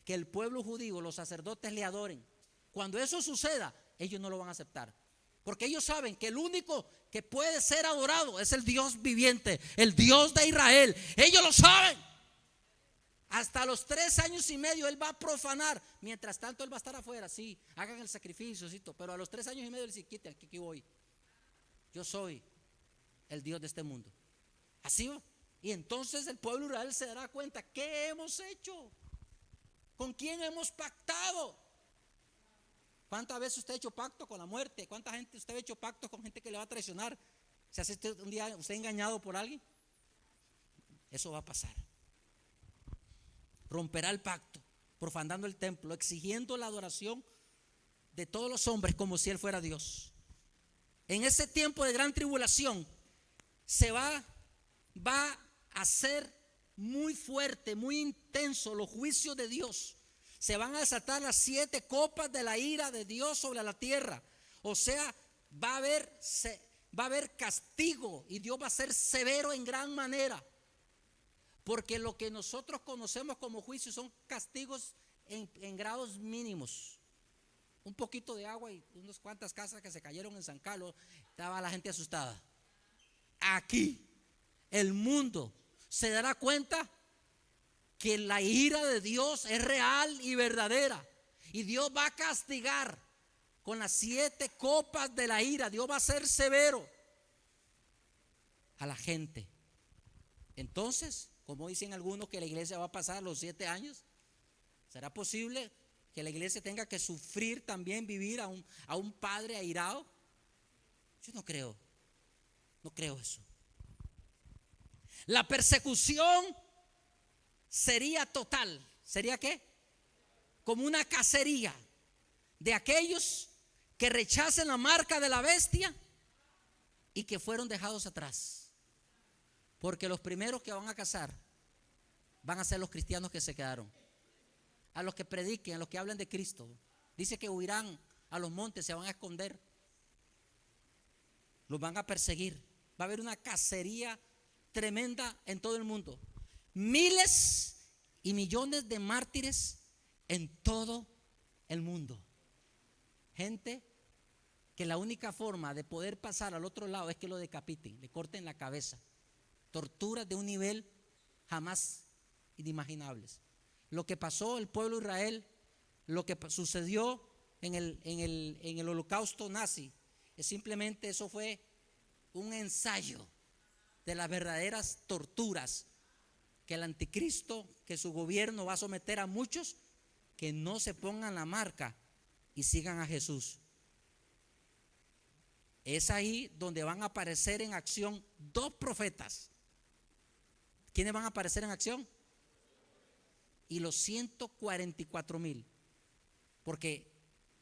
que el pueblo judío, los sacerdotes le adoren. Cuando eso suceda, ellos no lo van a aceptar. Porque ellos saben que el único que puede ser adorado es el Dios viviente, el Dios de Israel. Ellos lo saben. Hasta los 3 años y medio él va a profanar. Mientras tanto él va a estar afuera. Sí, hagan el sacrificio, pero a los 3 años y medio él dice: quiten, aquí voy. Yo soy el Dios de este mundo. Así va. Y entonces el pueblo de Israel se dará cuenta: ¿qué hemos hecho? ¿Con quién hemos pactado? ¿Cuántas veces usted ha hecho pacto con la muerte? ¿Cuánta gente usted ha hecho pacto con gente que le va a traicionar? ¿Se hace un día usted engañado por alguien? Eso va a pasar. Romperá el pacto, profanando el templo, exigiendo la adoración de todos los hombres como si él fuera Dios. En ese tiempo de gran tribulación se va a hacer muy fuerte, muy intenso los juicios de Dios. Se van a desatar las 7 copas de la ira de Dios sobre la tierra. O sea, va a haber castigo y Dios va a ser severo en gran manera. Porque lo que nosotros conocemos como juicio son castigos en grados mínimos. Un poquito de agua y unas cuantas casas que se cayeron en San Carlos, estaba la gente asustada. Aquí el mundo se dará cuenta que la ira de Dios es real y verdadera. Y Dios va a castigar con las 7 copas de la ira. Dios va a ser severo a la gente. Entonces, como dicen algunos que la iglesia va a pasar los 7 años, ¿será posible que la iglesia tenga que sufrir también, vivir a un padre airado? Yo no creo eso. La persecución sería total. ¿Sería qué? Como una cacería de aquellos que rechacen la marca de la bestia y que fueron dejados atrás. Porque los primeros que van a cazar van a ser los cristianos que se quedaron. A los que prediquen, a los que hablen de Cristo. Dice que huirán a los montes, se van a esconder. Los van a perseguir. Va a haber una cacería tremenda en todo el mundo. Miles y millones de mártires en todo el mundo. Gente que la única forma de poder pasar al otro lado es que lo decapiten, le corten la cabeza. Torturas de un nivel jamás inimaginables. Lo que pasó el pueblo de Israel, lo que sucedió en el holocausto nazi, es simplemente, eso fue un ensayo de las verdaderas torturas que el anticristo, que su gobierno va a someter a muchos que no se pongan la marca y sigan a Jesús. Es ahí donde van a aparecer en acción dos profetas. ¿Quiénes van a aparecer en acción? Y los 144,000. Porque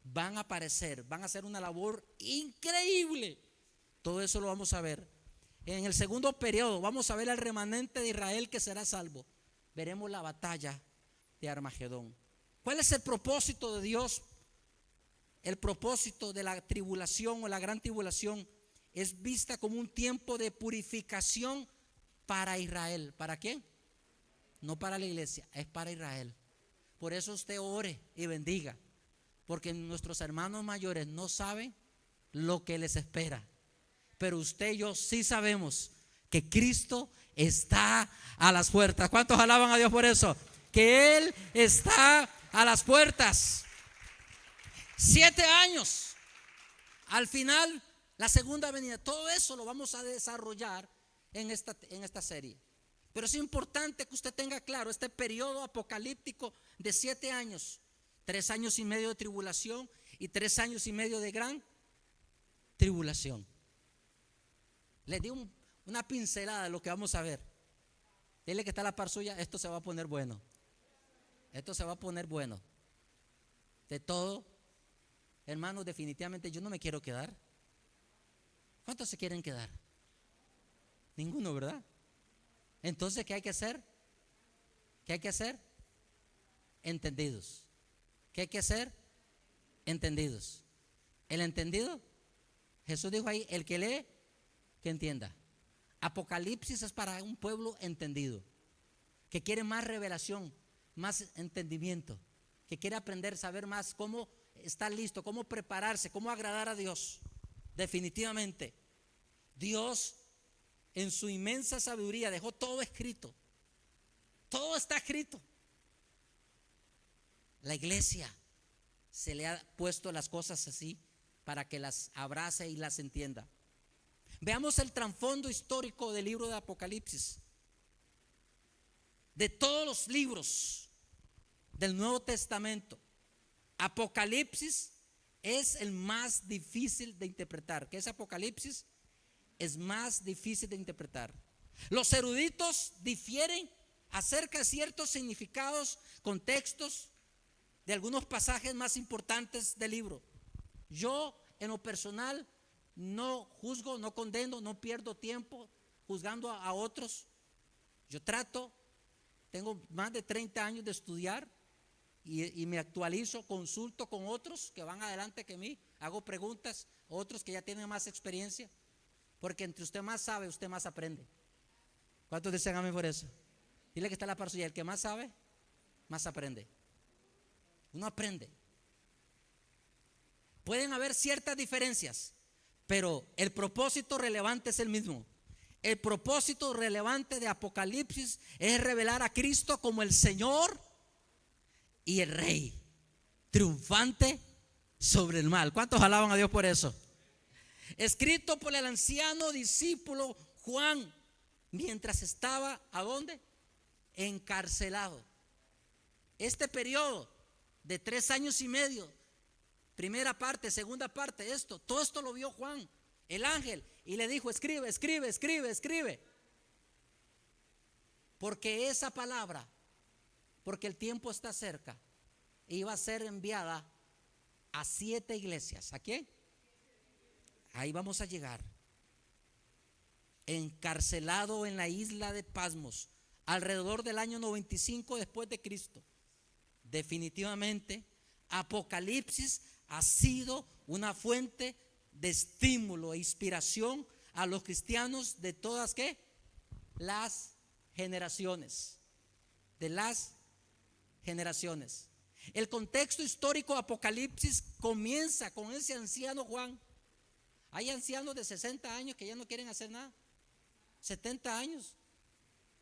van a aparecer, van a hacer una labor increíble. Todo eso lo vamos a ver. En el segundo periodo vamos a ver al remanente de Israel que será salvo. Veremos la batalla de Armagedón. ¿Cuál es el propósito de Dios? El propósito de la tribulación o la gran tribulación es vista como un tiempo de purificación para Israel. ¿Para quién? No para la iglesia, es para Israel. Por eso usted ore y bendiga, porque nuestros hermanos mayores no saben lo que les espera. Pero usted y yo sí sabemos que Cristo está a las puertas. ¿Cuántos alaban a Dios por eso? Que Él está a las puertas. 7 años. Al final, la segunda venida. Todo eso lo vamos a desarrollar en esta serie. Pero es importante que usted tenga claro este periodo apocalíptico de 7 años. 3 años y medio de tribulación y 3 años y medio de gran tribulación. Les di una pincelada de lo que vamos a ver. Dile que está a la par suya, esto se va a poner bueno. Esto se va a poner bueno. De todo, hermanos, definitivamente yo no me quiero quedar. ¿Cuántos se quieren quedar? Ninguno, ¿verdad? Entonces, ¿qué hay que hacer? ¿Qué hay que hacer? Entendidos. ¿Qué hay que hacer? Entendidos. ¿El entendido? Jesús dijo ahí, el que lee, que entienda. Apocalipsis es para un pueblo entendido, que quiere más revelación, más entendimiento, que quiere aprender, saber más cómo estar listo, cómo prepararse, cómo agradar a Dios. Definitivamente, Dios en su inmensa sabiduría dejó todo escrito. Todo está escrito. La iglesia se le ha puesto las cosas así para que las abrace y las entienda. Veamos el trasfondo histórico del libro de Apocalipsis. De todos los libros del Nuevo Testamento, Apocalipsis es el más difícil de interpretar. ¿Qué es Apocalipsis? Es más difícil de interpretar. Los eruditos difieren acerca de ciertos significados, contextos de algunos pasajes más importantes del libro. Yo, en lo personal, no juzgo, no condeno, no pierdo tiempo juzgando a otros. Yo tengo más de 30 años de estudiar y me actualizo, consulto con otros que van adelante que mí, hago preguntas, otros que ya tienen más experiencia, porque entre usted más sabe, usted más aprende. ¿Cuántos dicen amén por eso? Dile que está la par suya, el que más sabe, más aprende. Uno aprende. Pueden haber ciertas diferencias, pero el propósito relevante es el mismo. El propósito relevante de Apocalipsis es revelar a Cristo como el Señor y el Rey, triunfante sobre el mal. ¿Cuántos alaban a Dios por eso? Escrito por el anciano discípulo Juan, mientras estaba, ¿a dónde? Encarcelado. Este periodo de 3 años y medio, primera parte, segunda parte, todo esto lo vio Juan, el ángel, y le dijo: escribe, escribe, escribe, escribe. Porque esa palabra, porque el tiempo está cerca, iba a ser enviada a 7 iglesias. ¿A quién? Ahí vamos a llegar. Encarcelado en la isla de Pasmos, alrededor del año 95 después de Cristo. Definitivamente, Apocalipsis ha sido una fuente de estímulo e inspiración a los cristianos de todas ¿qué? Las generaciones. De las generaciones. El contexto histórico de Apocalipsis comienza con ese anciano Juan. Hay ancianos de 60 años que ya no quieren hacer nada. 70 años.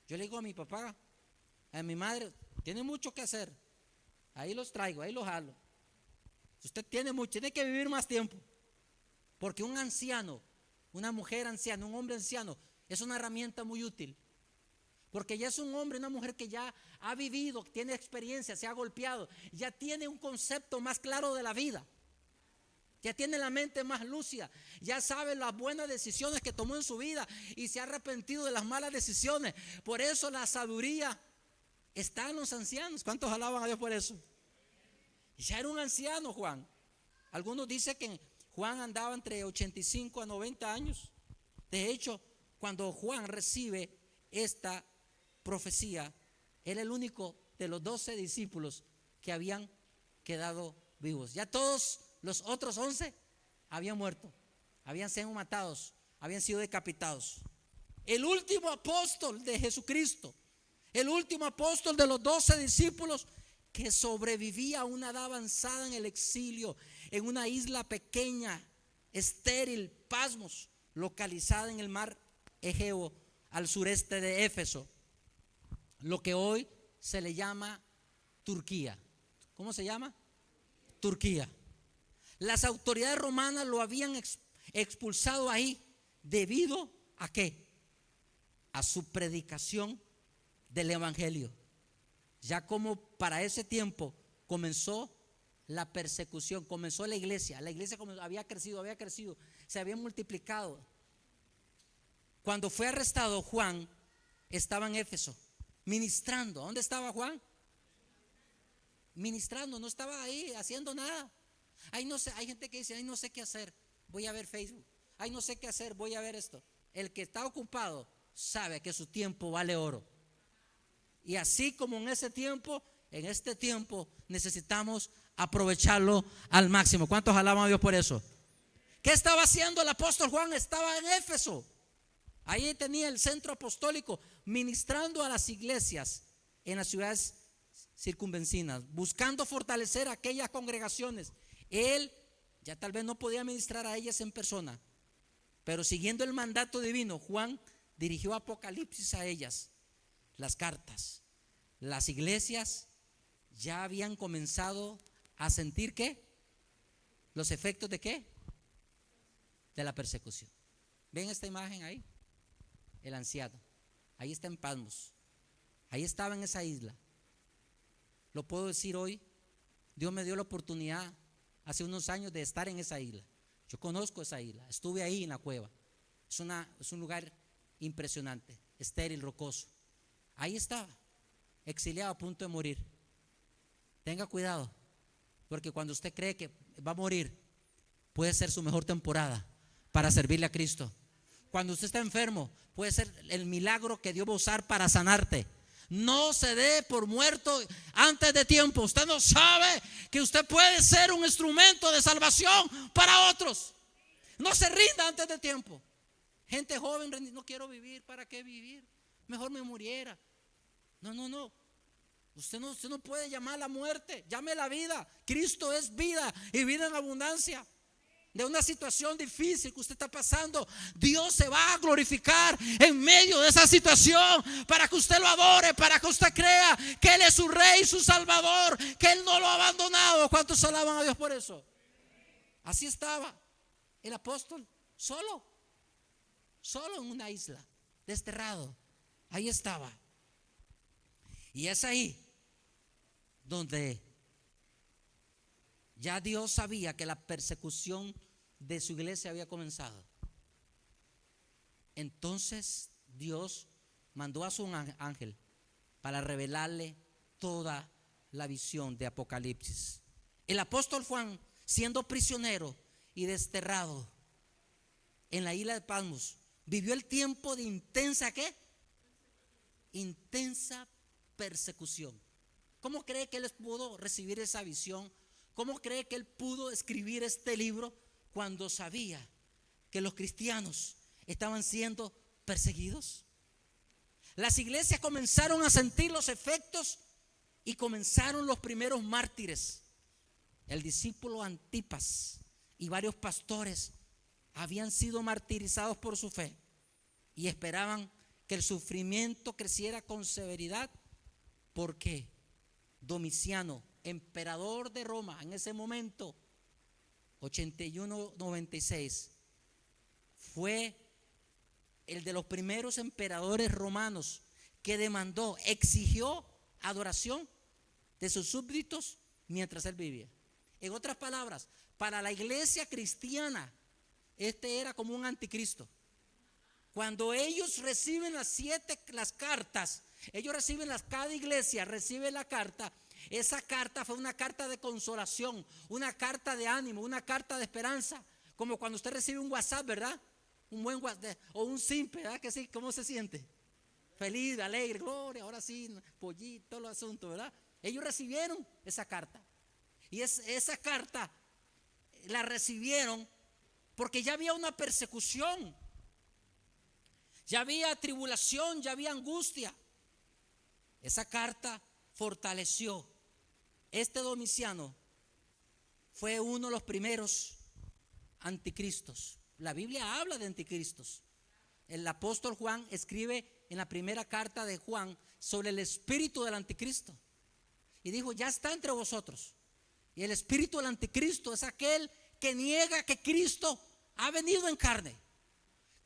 Yo le digo a mi papá, a mi madre, tiene mucho que hacer. Ahí los traigo, ahí los jalo. Usted tiene mucho, tiene que vivir más tiempo. Porque un anciano, una mujer anciana, un hombre anciano, es una herramienta muy útil. Porque ya es un hombre, una mujer que ya ha vivido, tiene experiencia, se ha golpeado, ya tiene un concepto más claro de la vida. Ya tiene la mente más lúcida, ya sabe las buenas decisiones que tomó en su vida y se ha arrepentido de las malas decisiones. Por eso la sabiduría está en los ancianos. ¿Cuántos alaban a Dios por eso? Ya era un anciano Juan. Algunos dicen que Juan andaba entre 85 a 90 años. De hecho, cuando Juan recibe esta profecía, era el único de los 12 discípulos que habían quedado vivos. Ya todos los otros 11 habían muerto, habían sido matados, habían sido decapitados. El último apóstol de Jesucristo, el último apóstol de los 12 discípulos que sobrevivía a una edad avanzada en el exilio, en una isla pequeña, estéril, Pasmos, localizada en el mar Egeo, al sureste de Éfeso, lo que hoy se le llama Turquía. ¿Cómo se llama? Turquía. Las autoridades romanas lo habían expulsado ahí debido a ¿qué? A su predicación del evangelio. Ya como para ese tiempo comenzó la persecución, comenzó la iglesia había crecido, se había multiplicado. Cuando fue arrestado Juan, estaba en Éfeso ministrando. ¿Dónde estaba Juan? Ministrando, no estaba ahí haciendo nada. Ay, no sé, hay gente que dice, ay, no sé qué hacer, voy a ver Facebook. Ay, no sé qué hacer, voy a ver esto. El que está ocupado sabe que su tiempo vale oro. Y así como en ese tiempo, en este tiempo necesitamos aprovecharlo al máximo. ¿Cuántos alaban a Dios por eso? ¿Qué estaba haciendo el apóstol Juan? Estaba en Éfeso. Ahí tenía el centro apostólico, ministrando a las iglesias en las ciudades circunvecinas, buscando fortalecer a aquellas congregaciones. Él ya tal vez no podía ministrar a ellas en persona, pero siguiendo el mandato divino, Juan dirigió Apocalipsis a ellas, las cartas. Las iglesias ya habían comenzado a sentir ¿qué? Los efectos de ¿qué? De la persecución. ¿Ven esta imagen ahí? El anciano, ahí está en Pasmos, ahí estaba en esa isla. Lo puedo decir hoy, Dios me dio la oportunidad hace unos años de estar en esa isla. Yo conozco esa isla, estuve ahí en la cueva. Es un lugar impresionante, estéril, rocoso. Ahí estaba, exiliado, a punto de morir. Tenga cuidado, porque cuando usted cree que va a morir, puede ser su mejor temporada para servirle a Cristo. Cuando usted está enfermo, puede ser el milagro que Dios va a usar para sanarte. No se dé por muerto antes de tiempo. Usted no sabe que usted puede ser un instrumento de salvación para otros. No se rinda antes de tiempo. Gente joven, no quiero vivir, ¿para qué vivir? Mejor me muriera. No. Usted no puede llamar la muerte, llame la vida. Cristo es vida y vida en abundancia. De una situación difícil que usted está pasando, Dios se va a glorificar en medio de esa situación para que usted lo adore, para que usted crea que Él es su Rey, su Salvador, que Él no lo ha abandonado. ¿Cuántos alaban a Dios por eso? Así estaba el apóstol, solo en una isla, desterrado. Ahí estaba. Y es ahí donde ya Dios sabía que la persecución de su iglesia había comenzado. Entonces Dios mandó a su ángel para revelarle toda la visión de Apocalipsis. El apóstol Juan, siendo prisionero y desterrado en la isla de Pasmos, vivió el tiempo de intensa ¿qué? Intensa persecución. ¿Cómo cree que él pudo recibir esa visión? ¿Cómo cree que él pudo escribir este libro cuando sabía que los cristianos estaban siendo perseguidos? Las iglesias comenzaron a sentir los efectos y comenzaron los primeros mártires. El discípulo Antipas y varios pastores habían sido martirizados por su fe y esperaban que el sufrimiento creciera con severidad, porque Domiciano, emperador de Roma en ese momento, 81-96, fue el de los primeros emperadores romanos que exigió adoración de sus súbditos mientras él vivía. En otras palabras, para la iglesia cristiana, este era como un anticristo. Cuando ellos reciben las cartas, cada iglesia recibe la carta. Esa carta fue una carta de consolación, una carta de ánimo, una carta de esperanza. Como cuando usted recibe un WhatsApp, ¿verdad? Un buen WhatsApp o un simple, ¿verdad? Que sí, ¿cómo se siente? Feliz, alegre, gloria, ahora sí, pollito, todo el asunto, ¿verdad? Ellos recibieron esa carta. Y esa carta la recibieron porque ya había una persecución, ya había tribulación, ya había angustia. Esa carta fortaleció. Este Domiciano fue uno de los primeros anticristos. La Biblia habla de anticristos. El apóstol Juan escribe en la primera carta de Juan sobre el espíritu del anticristo. Y dijo, ya está entre vosotros. Y el espíritu del anticristo es aquel que niega que Cristo ha venido en carne.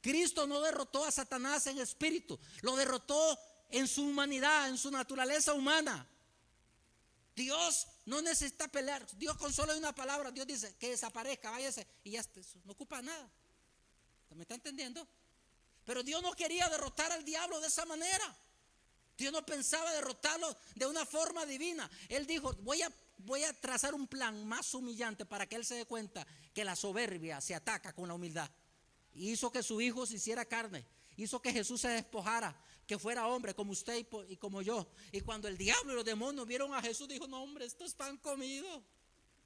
Cristo no derrotó a Satanás en espíritu, lo derrotó en su humanidad, en su naturaleza humana. Dios no necesita pelear. Dios con solo una palabra, Dios dice que desaparezca, váyase y ya está, no ocupa nada. ¿Me está entendiendo? Pero Dios no quería derrotar al diablo de esa manera. Dios no pensaba derrotarlo de una forma divina. Él dijo, voy a trazar un plan más humillante para que él se dé cuenta que la soberbia se ataca con la humildad. Y hizo que su hijo se hiciera carne. Hizo que Jesús se despojara, que fuera hombre como usted y como yo. Y cuando el diablo y los demonios vieron a Jesús, dijo, no hombre, esto es pan comido.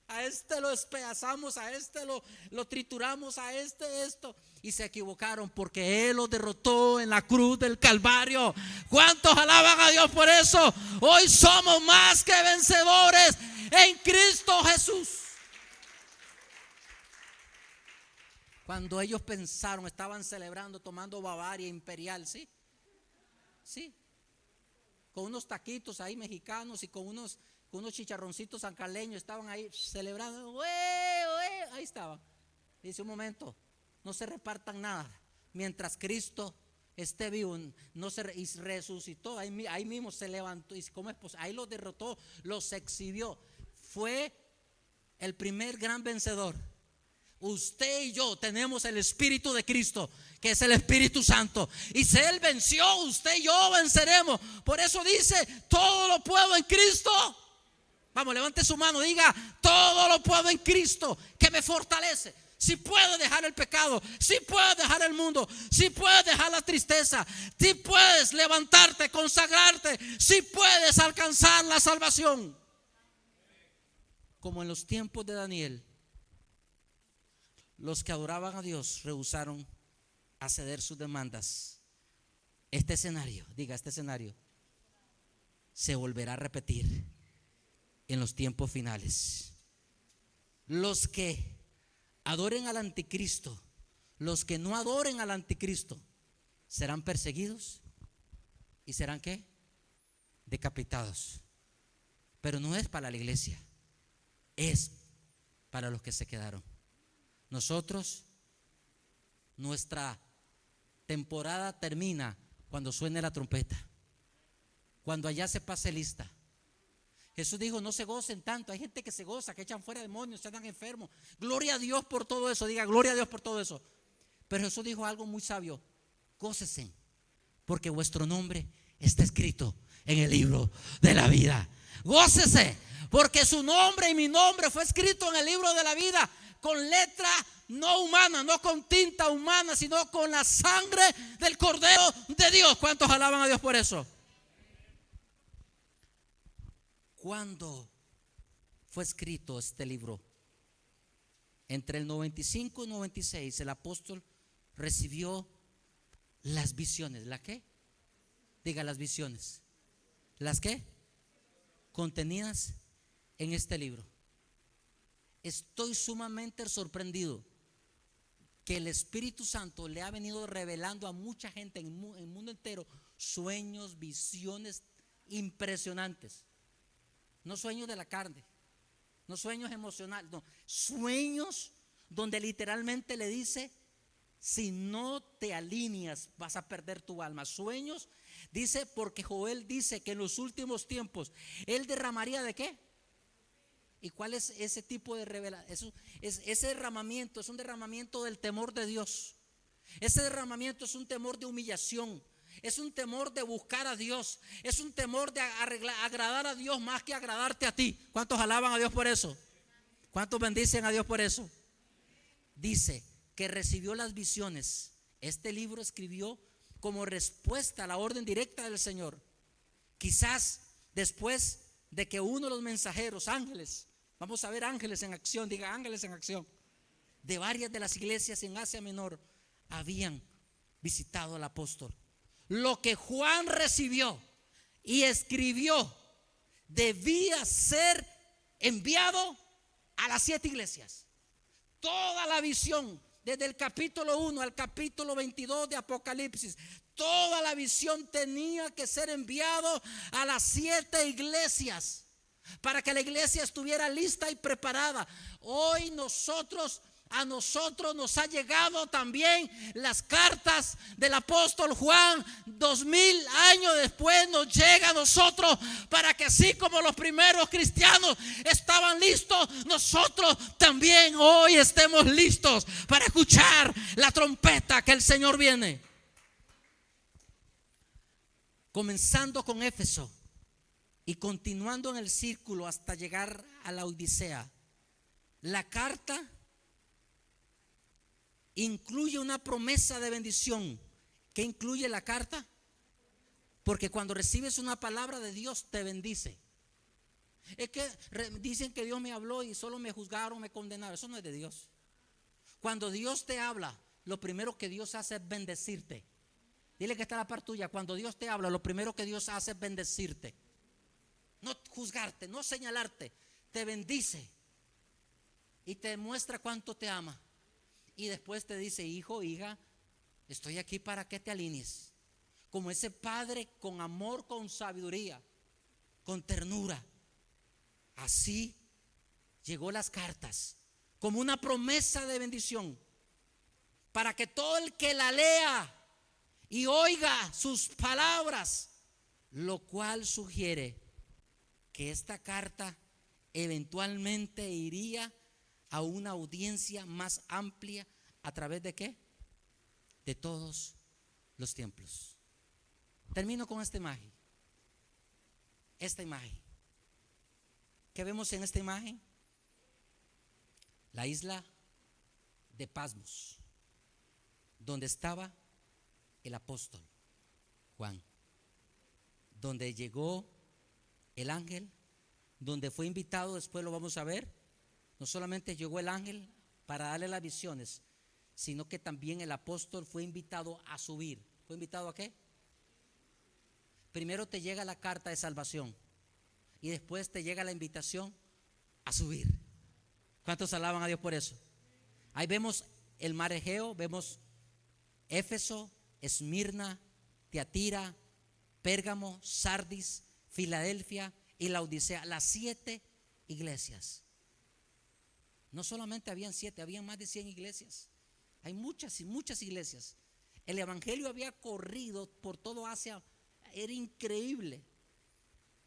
A este lo despedazamos, a este lo trituramos, a este esto. Y se equivocaron porque Él los derrotó en la cruz del Calvario. ¿Cuántos alaban a Dios por eso? Hoy somos más que vencedores en Cristo Jesús. Cuando ellos pensaron, estaban celebrando, tomando Bavaria Imperial, ¿sí? Sí. Con unos taquitos ahí mexicanos y con unos chicharroncitos sancaleños, estaban ahí celebrando. Ahí estaban. Dice, un momento, no se repartan nada. Mientras Cristo esté vivo, y resucitó, ahí mismo se levantó. Y ¿cómo es posible? Ahí los derrotó, los exhibió. Fue el primer gran vencedor. Usted y yo tenemos el Espíritu de Cristo, que es el Espíritu Santo. Y si Él venció, usted y yo venceremos. Por eso dice, todo lo puedo en Cristo. Vamos, levante su mano, diga, todo lo puedo en Cristo, que me fortalece. Si puedes dejar el pecado, si puedes dejar el mundo, si puedes dejar la tristeza, si puedes levantarte, consagrarte, si puedes alcanzar la salvación. Como en los tiempos de Daniel, los que adoraban a Dios rehusaron a ceder sus demandas. Este escenario se volverá a repetir en los tiempos finales. Los que adoren al anticristo, los que no adoren al anticristo, serán perseguidos y serán ¿qué? Decapitados. Pero no es para la iglesia, es para los que se quedaron. Nosotros, nuestra temporada termina cuando suene la trompeta, cuando allá se pase lista. Jesús dijo, no se gocen tanto. Hay gente que se goza, que echan fuera demonios, se andan enfermos. Gloria a Dios por todo eso, diga gloria a Dios por todo eso. Pero Jesús dijo algo muy sabio, gócesen, porque vuestro nombre está escrito en el libro de la vida. Gócese, porque su nombre y mi nombre fue escrito en el libro de la vida, con letra no humana, no con tinta humana, sino con la sangre del Cordero de Dios. ¿Cuántos alaban a Dios por eso? ¿Cuándo fue escrito este libro? Entre el 95 y 96 el apóstol recibió las visiones. ¿La qué? Diga, las visiones. ¿Las qué? Contenidas en este libro. Estoy sumamente sorprendido que el Espíritu Santo le ha venido revelando a mucha gente en el mundo entero sueños, visiones impresionantes. No sueños de la carne, no sueños emocionales, no, sueños donde literalmente le dice, si no te alineas vas a perder tu alma. Sueños, dice, porque Joel dice que en los últimos tiempos Él derramaría ¿de qué? ¿Y cuál es ese tipo de revelación? Ese derramamiento es un derramamiento del temor de Dios. Ese derramamiento es un temor de humillación. Es un temor de buscar a Dios. Es un temor de agradar a Dios más que agradarte a ti. ¿Cuántos alaban a Dios por eso? ¿Cuántos bendicen a Dios por eso? Dice que recibió las visiones. Este libro escribió como respuesta a la orden directa del Señor. Quizás después de que uno de los mensajeros, ángeles, vamos a ver ángeles en acción, diga ángeles en acción, de varias de las iglesias en Asia Menor habían visitado al apóstol. Lo que Juan recibió y escribió debía ser enviado a las 7 iglesias. Toda la visión, desde el capítulo 1 al capítulo 22 de Apocalipsis, toda la visión tenía que ser enviado a las 7 iglesias para que la iglesia estuviera lista y preparada. Hoy a nosotros nos ha llegado también las cartas del apóstol Juan. 2000 años después nos llega a nosotros para que así como los primeros cristianos estaban listos, nosotros también hoy estemos listos para escuchar la trompeta que el Señor viene. Comenzando con Éfeso y continuando en el círculo hasta llegar a la Odisea. La carta incluye una promesa de bendición. ¿Qué incluye la carta? Porque cuando recibes una palabra de Dios te bendice. Es que dicen que Dios me habló y solo me juzgaron, me condenaron. Eso no es de Dios. Cuando Dios te habla, lo primero que Dios hace es bendecirte. Dile que está la parte tuya. Cuando Dios te habla, lo primero que Dios hace es bendecirte. No juzgarte, no señalarte. Te bendice y te muestra cuánto te ama. Y después te dice: hijo, hija, estoy aquí para que te alinees. Como ese padre con amor, con sabiduría, con ternura. Así llegó las cartas como una promesa de bendición para que todo el que la lea y oiga sus palabras, lo cual sugiere que esta carta eventualmente iría a una audiencia más amplia. ¿A través de qué? De todos los tiempos. Termino con esta imagen. Esta imagen. ¿Qué vemos en esta imagen? La isla de Patmos, donde estaba el apóstol Juan, donde llegó el ángel, donde fue invitado. Después lo vamos a ver. No solamente llegó el ángel para darle las visiones, sino que también el apóstol fue invitado a subir. ¿Fue invitado a qué? Primero te llega la carta de salvación y después te llega la invitación a subir. ¿Cuántos alaban a Dios por eso? Ahí vemos el mar Egeo, vemos Éfeso, Esmirna, Tiatira, Pérgamo, Sardis, Filadelfia y la Odisea. Las 7 iglesias. No solamente habían 7, habían más de 100 iglesias. Hay muchas y muchas iglesias. El evangelio había corrido por todo Asia. Era increíble.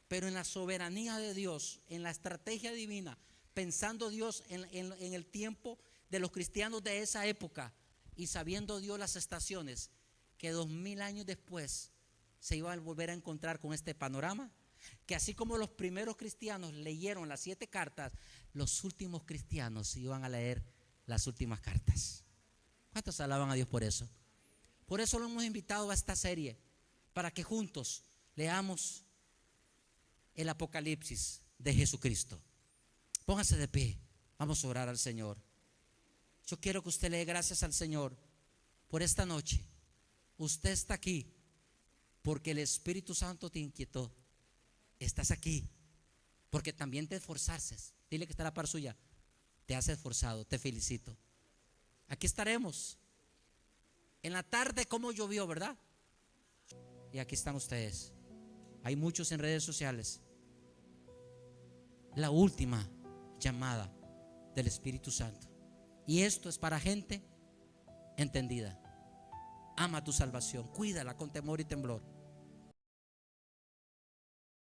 Pero en la soberanía de Dios, en la estrategia divina, pensando Dios en el tiempo de los cristianos de esa época y sabiendo Dios las estaciones, que 2000 años después se iba a volver a encontrar con este panorama. Que así como los primeros cristianos leyeron las 7 cartas, los últimos cristianos iban a leer las últimas cartas. ¿Cuántos alaban a Dios por eso? Por eso lo hemos invitado a esta serie, para que juntos leamos el Apocalipsis de Jesucristo. Póngase de pie, vamos a orar al Señor. Yo quiero que usted le dé gracias al Señor por esta noche. Usted está aquí porque el Espíritu Santo te inquietó. Estás aquí porque también te esforzaste. Dile que está la par suya. Te has esforzado, te felicito. Aquí estaremos. En la tarde como llovió, ¿verdad? Y aquí están ustedes. Hay muchos en redes sociales. La última llamada del Espíritu Santo. Y esto es para gente entendida. Ama tu salvación, cuídala con temor y temblor.